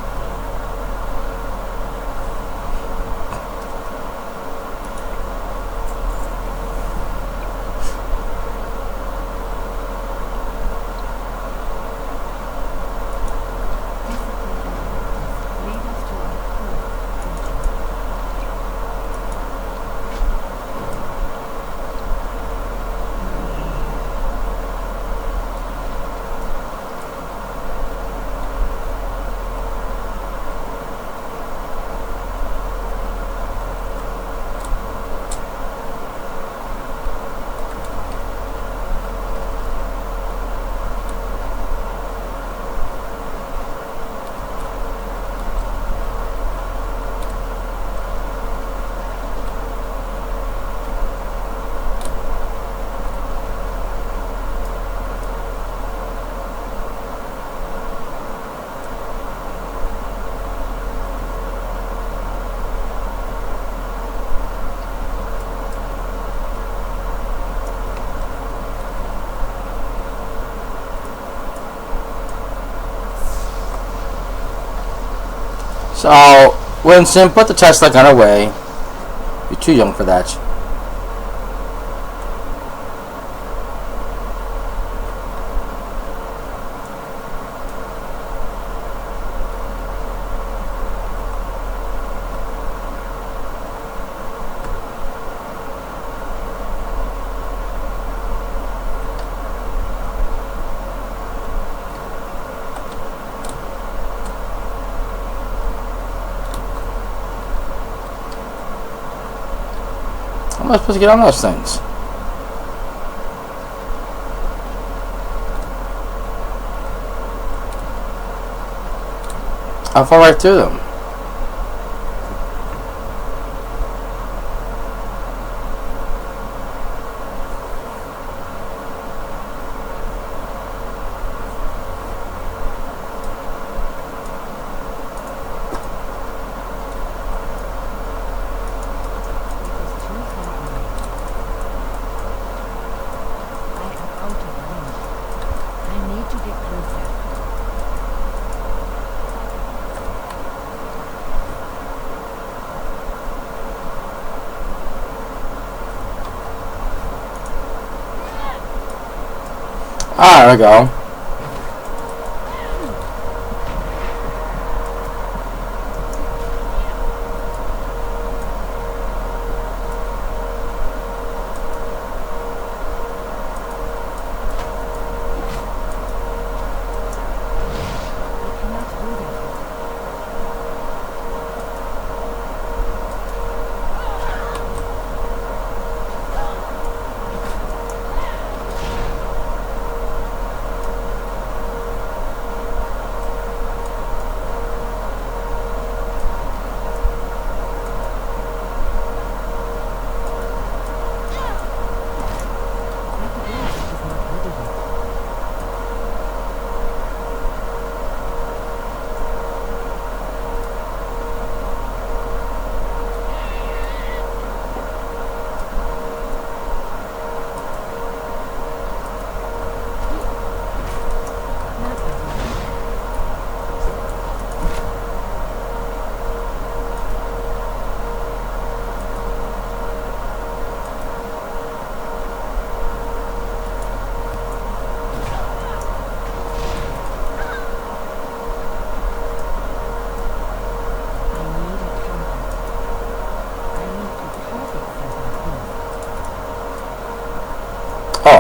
So, Winston, put the Tesla gun away. You're too young for that. How am I supposed to get on those things? I'll fall right through them. Ah, there we go.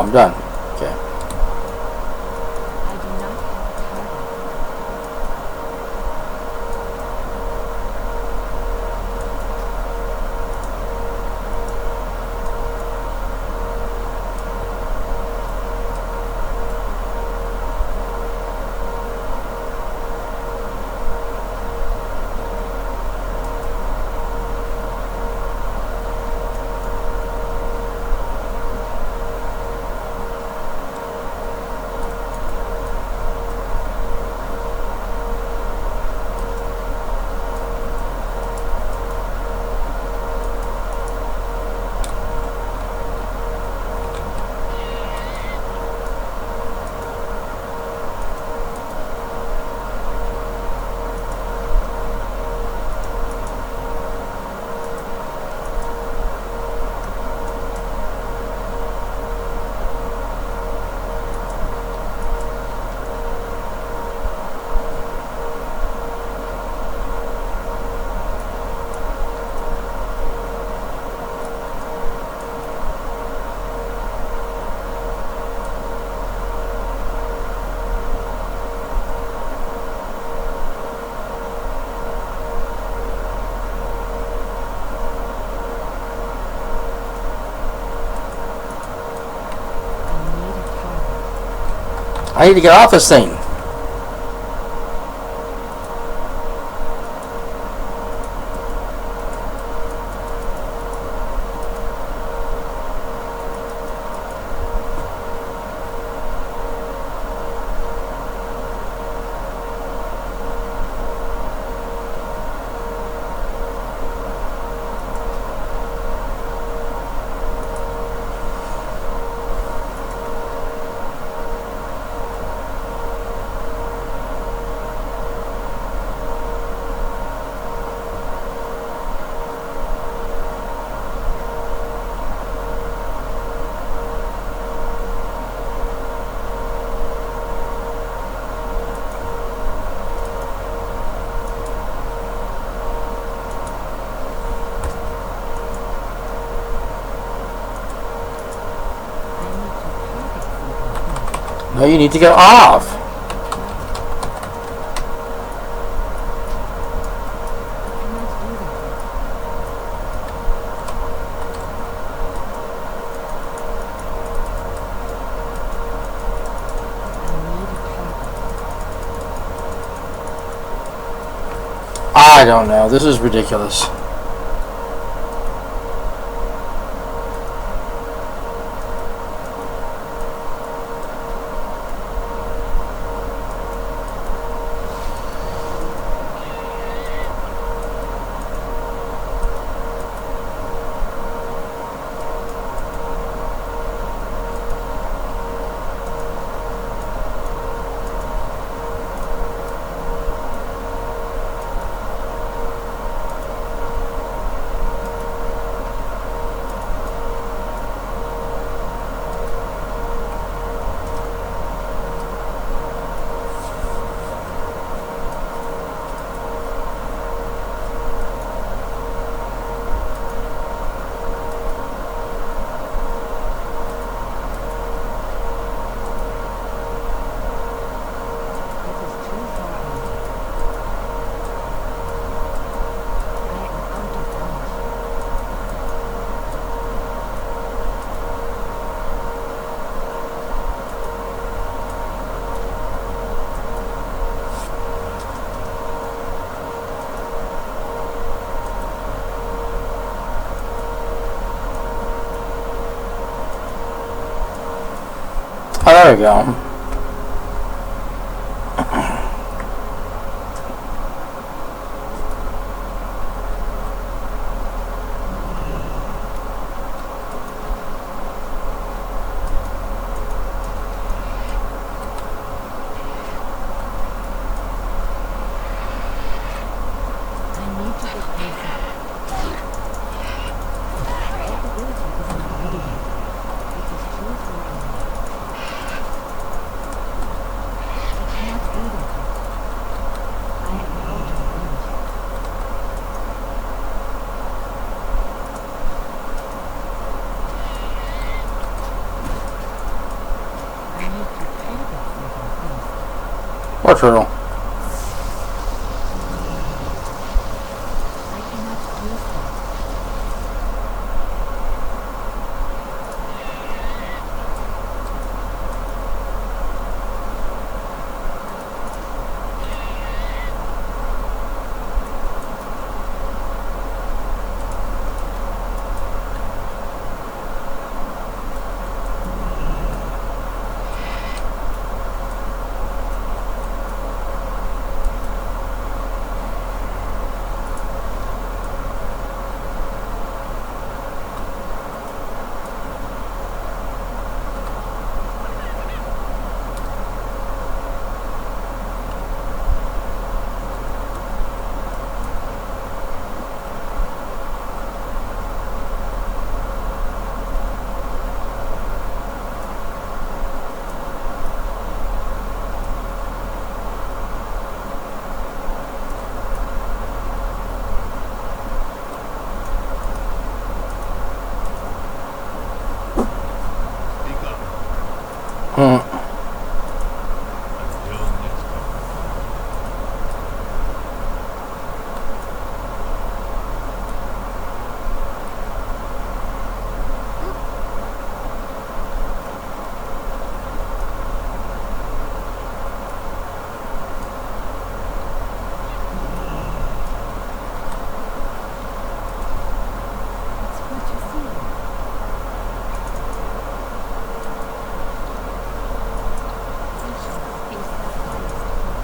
I'm done. Okay. I do not have a target. I need to get off this thing. No, you need to get off. I don't know. This is ridiculous. Oh, there we go. Poor turtle. I cannot use them. It's what you see. Patience is the highest virtue.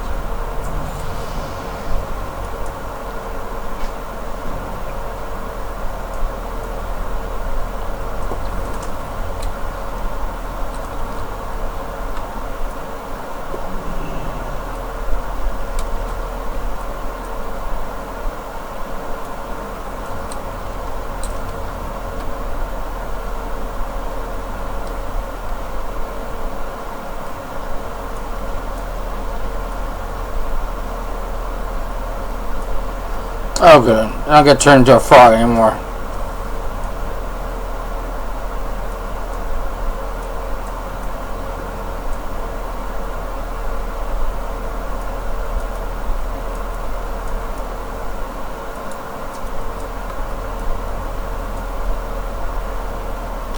Oh, good. I'm not gonna turn into a frog anymore.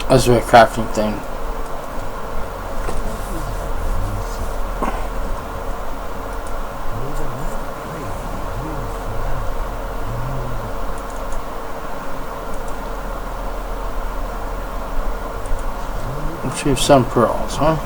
That's a crafting thing. Retrieve some pearls, huh?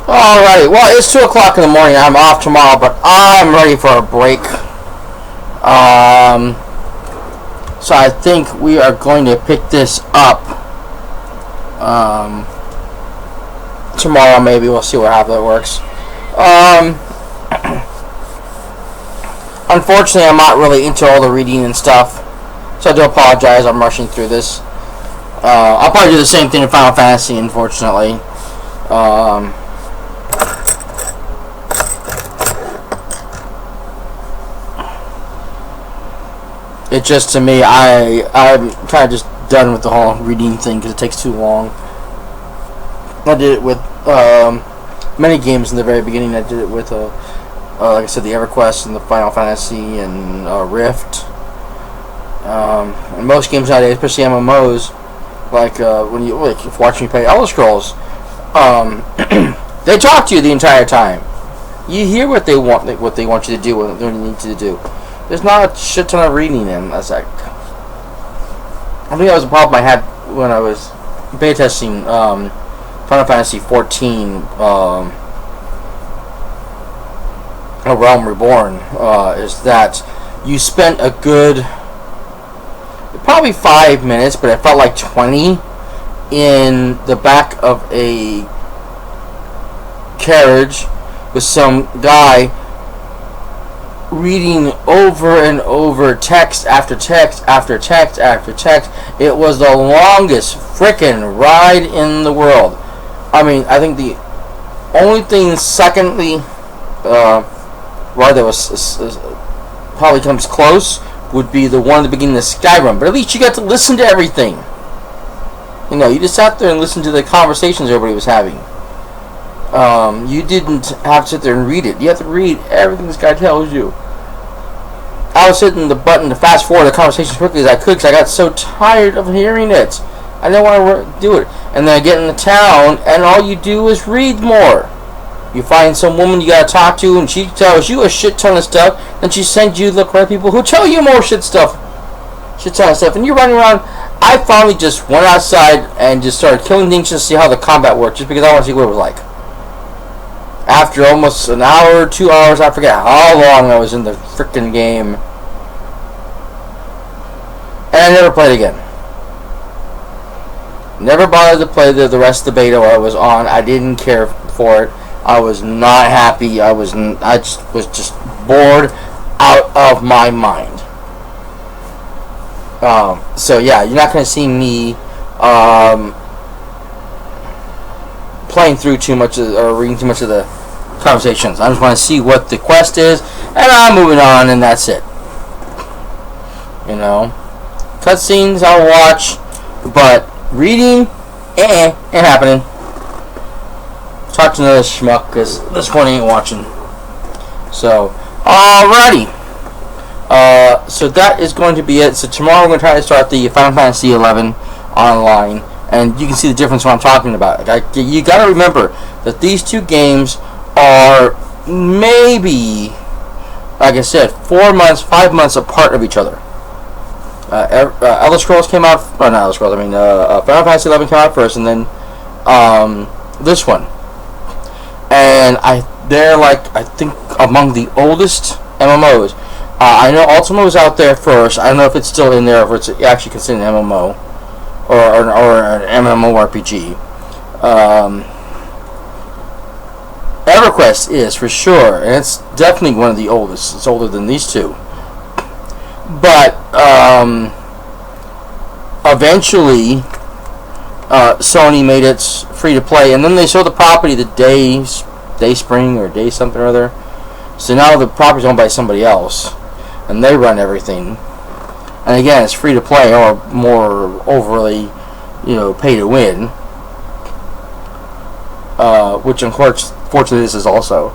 Alrighty, well, it's 2 o'clock in the morning. I'm off tomorrow, but I'm ready for a break. So I think we are going to pick this up tomorrow. Maybe we'll see how that works. Unfortunately, I'm not really into all the reading and stuff, so I do apologize. I'm rushing through this. I'll probably do the same thing in Final Fantasy, unfortunately. It just, to me, I'm kind of just done with the whole reading thing because it takes too long. I did it with many games in the very beginning. I did it with, like I said, the EverQuest and the Final Fantasy and Rift. And most games nowadays, especially MMOs, like when you if you watch me play Elder Scrolls, they talk to you the entire time. You hear what they want you to do, what they need you to do. There's not a shit ton of reading in. That's like, I think that was a problem I had when I was beta testing Final Fantasy 14 A Realm Reborn. Is that you spent a good probably 5 minutes, but it felt like 20 in the back of a carriage with some guy reading over and over text after text after text after text. It was the longest frickin' ride in the world. I mean, I think the only thing secondly ride that was probably comes close would be the one at the beginning of Skyrim, but at least you got to listen to everything. You know, you just sat there and listened to the conversations everybody was having. You didn't have to sit there and read it. You have to read everything this guy tells you. I was hitting the button to fast forward the conversation as quickly as I could because I got so tired of hearing it. I didn't want to do it. And then I get into town, and all you do is read more. You find some woman you gotta talk to, and she tells you a shit ton of stuff. Then she sends you the correct people who tell you more shit ton of stuff, and you're running around. I finally just went outside and just started killing things just to see how the combat worked, just because I want to see what it was like. After almost an hour, 2 hours, I forget how long I was in the frickin' game, and I never played again. Never bothered to play the rest of the beta while I was on. I didn't care for it. I was not happy. I was just bored out of my mind. So yeah, you're not going to see me playing through too much or reading too much of the conversations. I just want to see what the quest is, and I'm moving on, and that's it. You know, cutscenes I'll watch, but reading, ain't happening. Talk to another schmuck, because this one ain't watching. So, alrighty. So that is going to be it. So tomorrow we're going to try to start the Final Fantasy XI online, and you can see the difference what I'm talking about. You got to remember that these two games are maybe, like I said, 4 months, 5 months apart of each other. Elder Scrolls came out, or not Elder Scrolls, I mean, Final Fantasy XI came out first, and then this one. And they're like, I think, among the oldest MMOs. I know Ultima was out there first. I don't know if it's still in there, or if it's actually considered an MMO, or an MMORPG. EverQuest is, for sure, and it's definitely one of the oldest. It's older than these two. But, eventually, Sony made it free to play, and then they sold the property to Dayspring or Day something or other. So now the property's owned by somebody else, and they run everything. And again, it's free to play, or more overly, pay to win. Which, unfortunately, this is also.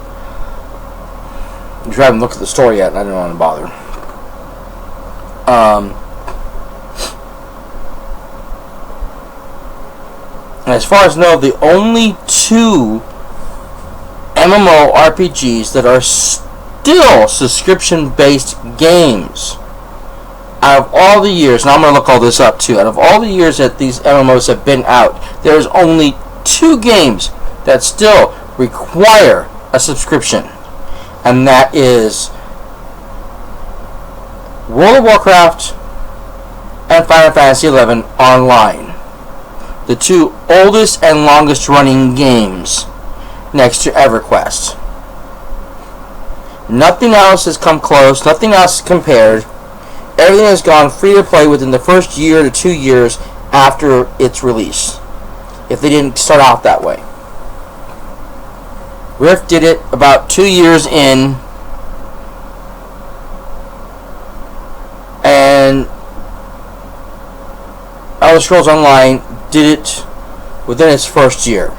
If you haven't looked at the story yet, I don't want to bother. And as far as I know, the only two MMORPGs that are still subscription-based games out of all the years, and I'm going to look all this up too, out of all the years that these MMOs have been out, there's only two games that still require a subscription, and that is World of Warcraft and Final Fantasy XI Online. The two oldest and longest running games next to EverQuest. Nothing else has come close, nothing else compared. Everything has gone free to play within the first year to 2 years after its release, if they didn't start out that way. Rift did it about 2 years in, and Elder Scrolls Online did it within its first year.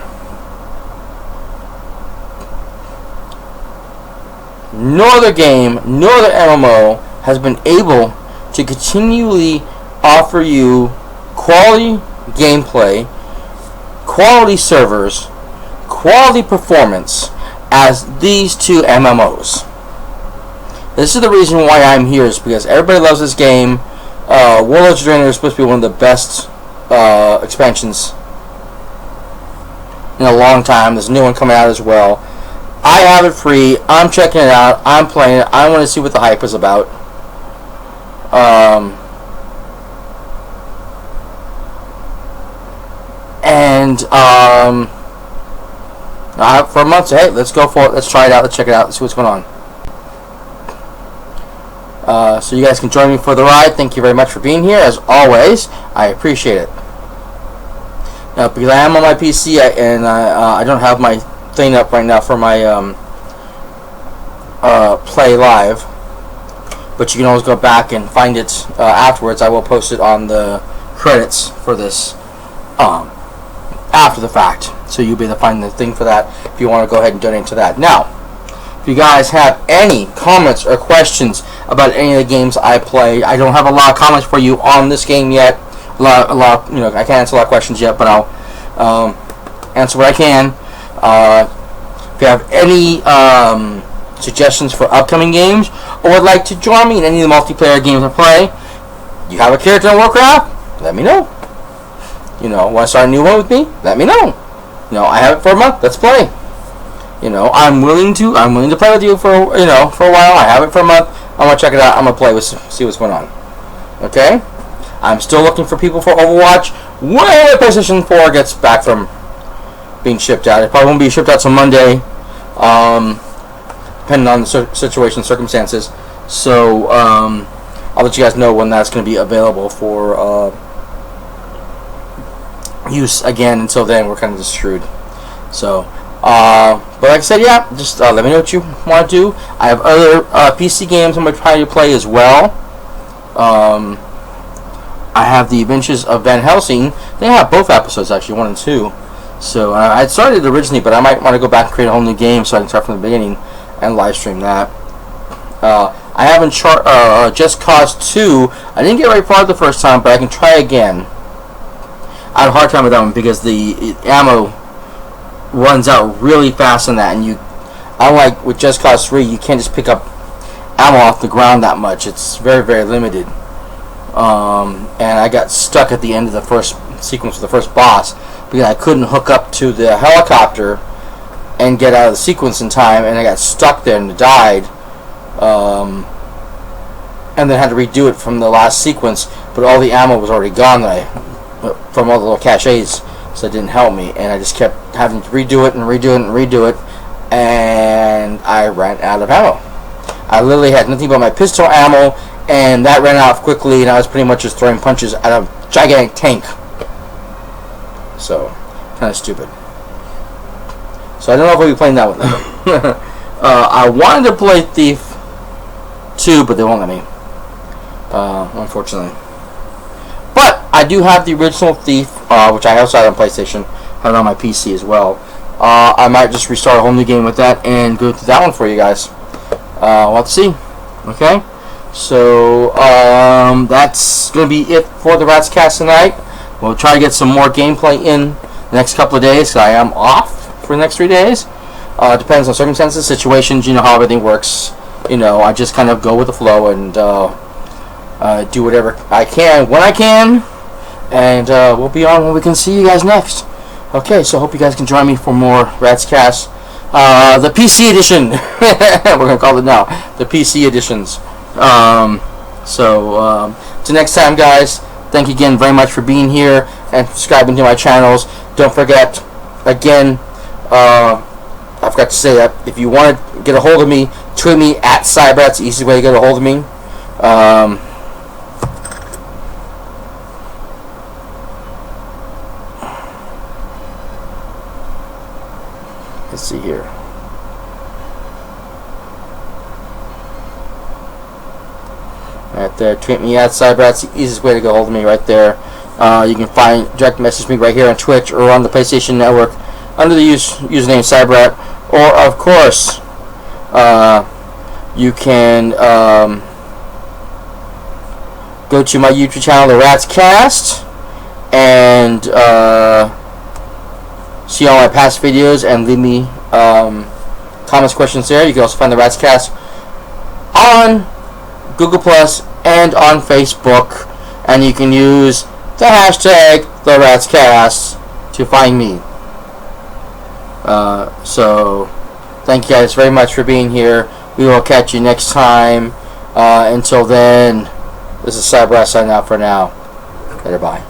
No other game, no other MMO has been able to continually offer you quality gameplay, quality servers, quality performance as these two MMOs. This is the reason why I'm here, is because everybody loves this game. Warlords of Draenor is supposed to be one of the best expansions in a long time. There's a new one coming out as well. I have it free. I'm checking it out. I'm playing it. I want to see what the hype is about. For a month, hey, let's go for it. Let's try it out. Let's check it out. Let's see what's going on. So you guys can join me for the ride. Thank you very much for being here. As always, I appreciate it. Now, because I am on my PC and I don't have my thing up right now for my play live, but you can always go back and find it afterwards. I will post it on the credits for this after the fact, so you'll be able to find the thing for that if you want to go ahead and donate to that. Now, if you guys have any comments or questions about any of the games I play, I don't have a lot of comments for you on this game yet. A lot, you know, I can't answer a lot of questions yet, but I'll answer what I can. If you have any suggestions for upcoming games, or would like to join me in any of the multiplayer games I play, you have a character in Warcraft, let me know. You know, want to start a new one with me? Let me know. You know, I have it for a month. Let's play. You know, I'm willing to play with you for a while. I have it for a month. I'm gonna check it out. I'm gonna play with, see what's going on. Okay. I'm still looking for people for Overwatch when PlayStation 4 gets back from being shipped out. It probably won't be shipped out till Monday, depending on the situation, circumstances. So I'll let you guys know when that's going to be available for use again. Until then, we're kind of just screwed. So, but like I said, yeah, just let me know what you want to do. I have other PC games I'm going to try to play as well. I have the Adventures of Van Helsing. They have both episodes, actually, 1 and 2. So I started originally, but I might want to go back and create a whole new game so I can start from the beginning and live stream that. I haven't Just Cause 2. I didn't get very far the first time, but I can try again. I had a hard time with that one because the ammo runs out really fast on that, and unlike with Just Cause 3, you can't just pick up ammo off the ground that much. It's very, very limited. And I got stuck at the end of the first sequence with the first boss because I couldn't hook up to the helicopter and get out of the sequence in time, and I got stuck there and died. And then had to redo it from the last sequence, but all the ammo was already gone from all the little caches, so it didn't help me, and I just kept having to redo it and redo it and redo it, and I ran out of ammo. I literally had nothing but my pistol ammo, and that ran out quickly, and I was pretty much just throwing punches at a gigantic tank. So, kind of stupid. So I don't know if I'll be playing that one. I wanted to play Thief 2, but they won't let me. Unfortunately. But I do have the original Thief, which I also have on PlayStation. Have it on my PC as well. I might just restart a whole new game with that and go through that one for you guys. We'll have to see. Okay? So, that's going to be it for the Rats Cast tonight. We'll try to get some more gameplay in the next couple of days, because I am off for the next 3 days. Depends on circumstances, situations, you know how everything works. You know, I just kind of go with the flow and do whatever I can when I can. And we'll be on when we can see you guys next. Okay, so I hope you guys can join me for more Rats Cast. The PC edition. We're going to call it now. The PC editions. Till next time, guys, thank you again very much for being here and subscribing to my channels. Don't forget, again, I forgot to say that if you want to get a hold of me, tweet me at cyperrat. It's the easiest way to get a hold of me. Let's see here. Right there, tweet me at cyperrat. It's the easiest way to get a hold of me right there. You can direct message me right here on Twitch or on the PlayStation Network under the username cyperrat. Or, of course, you can go to my YouTube channel, The Rats Cast, and see all my past videos and leave me comments, questions there. You can also find The Rats Cast on Google Plus and on Facebook, and you can use the hashtag TheRatsCast to find me. So thank you guys very much for being here. We will catch you next time. Until then, this is cyperrat signing out for now. Later, bye.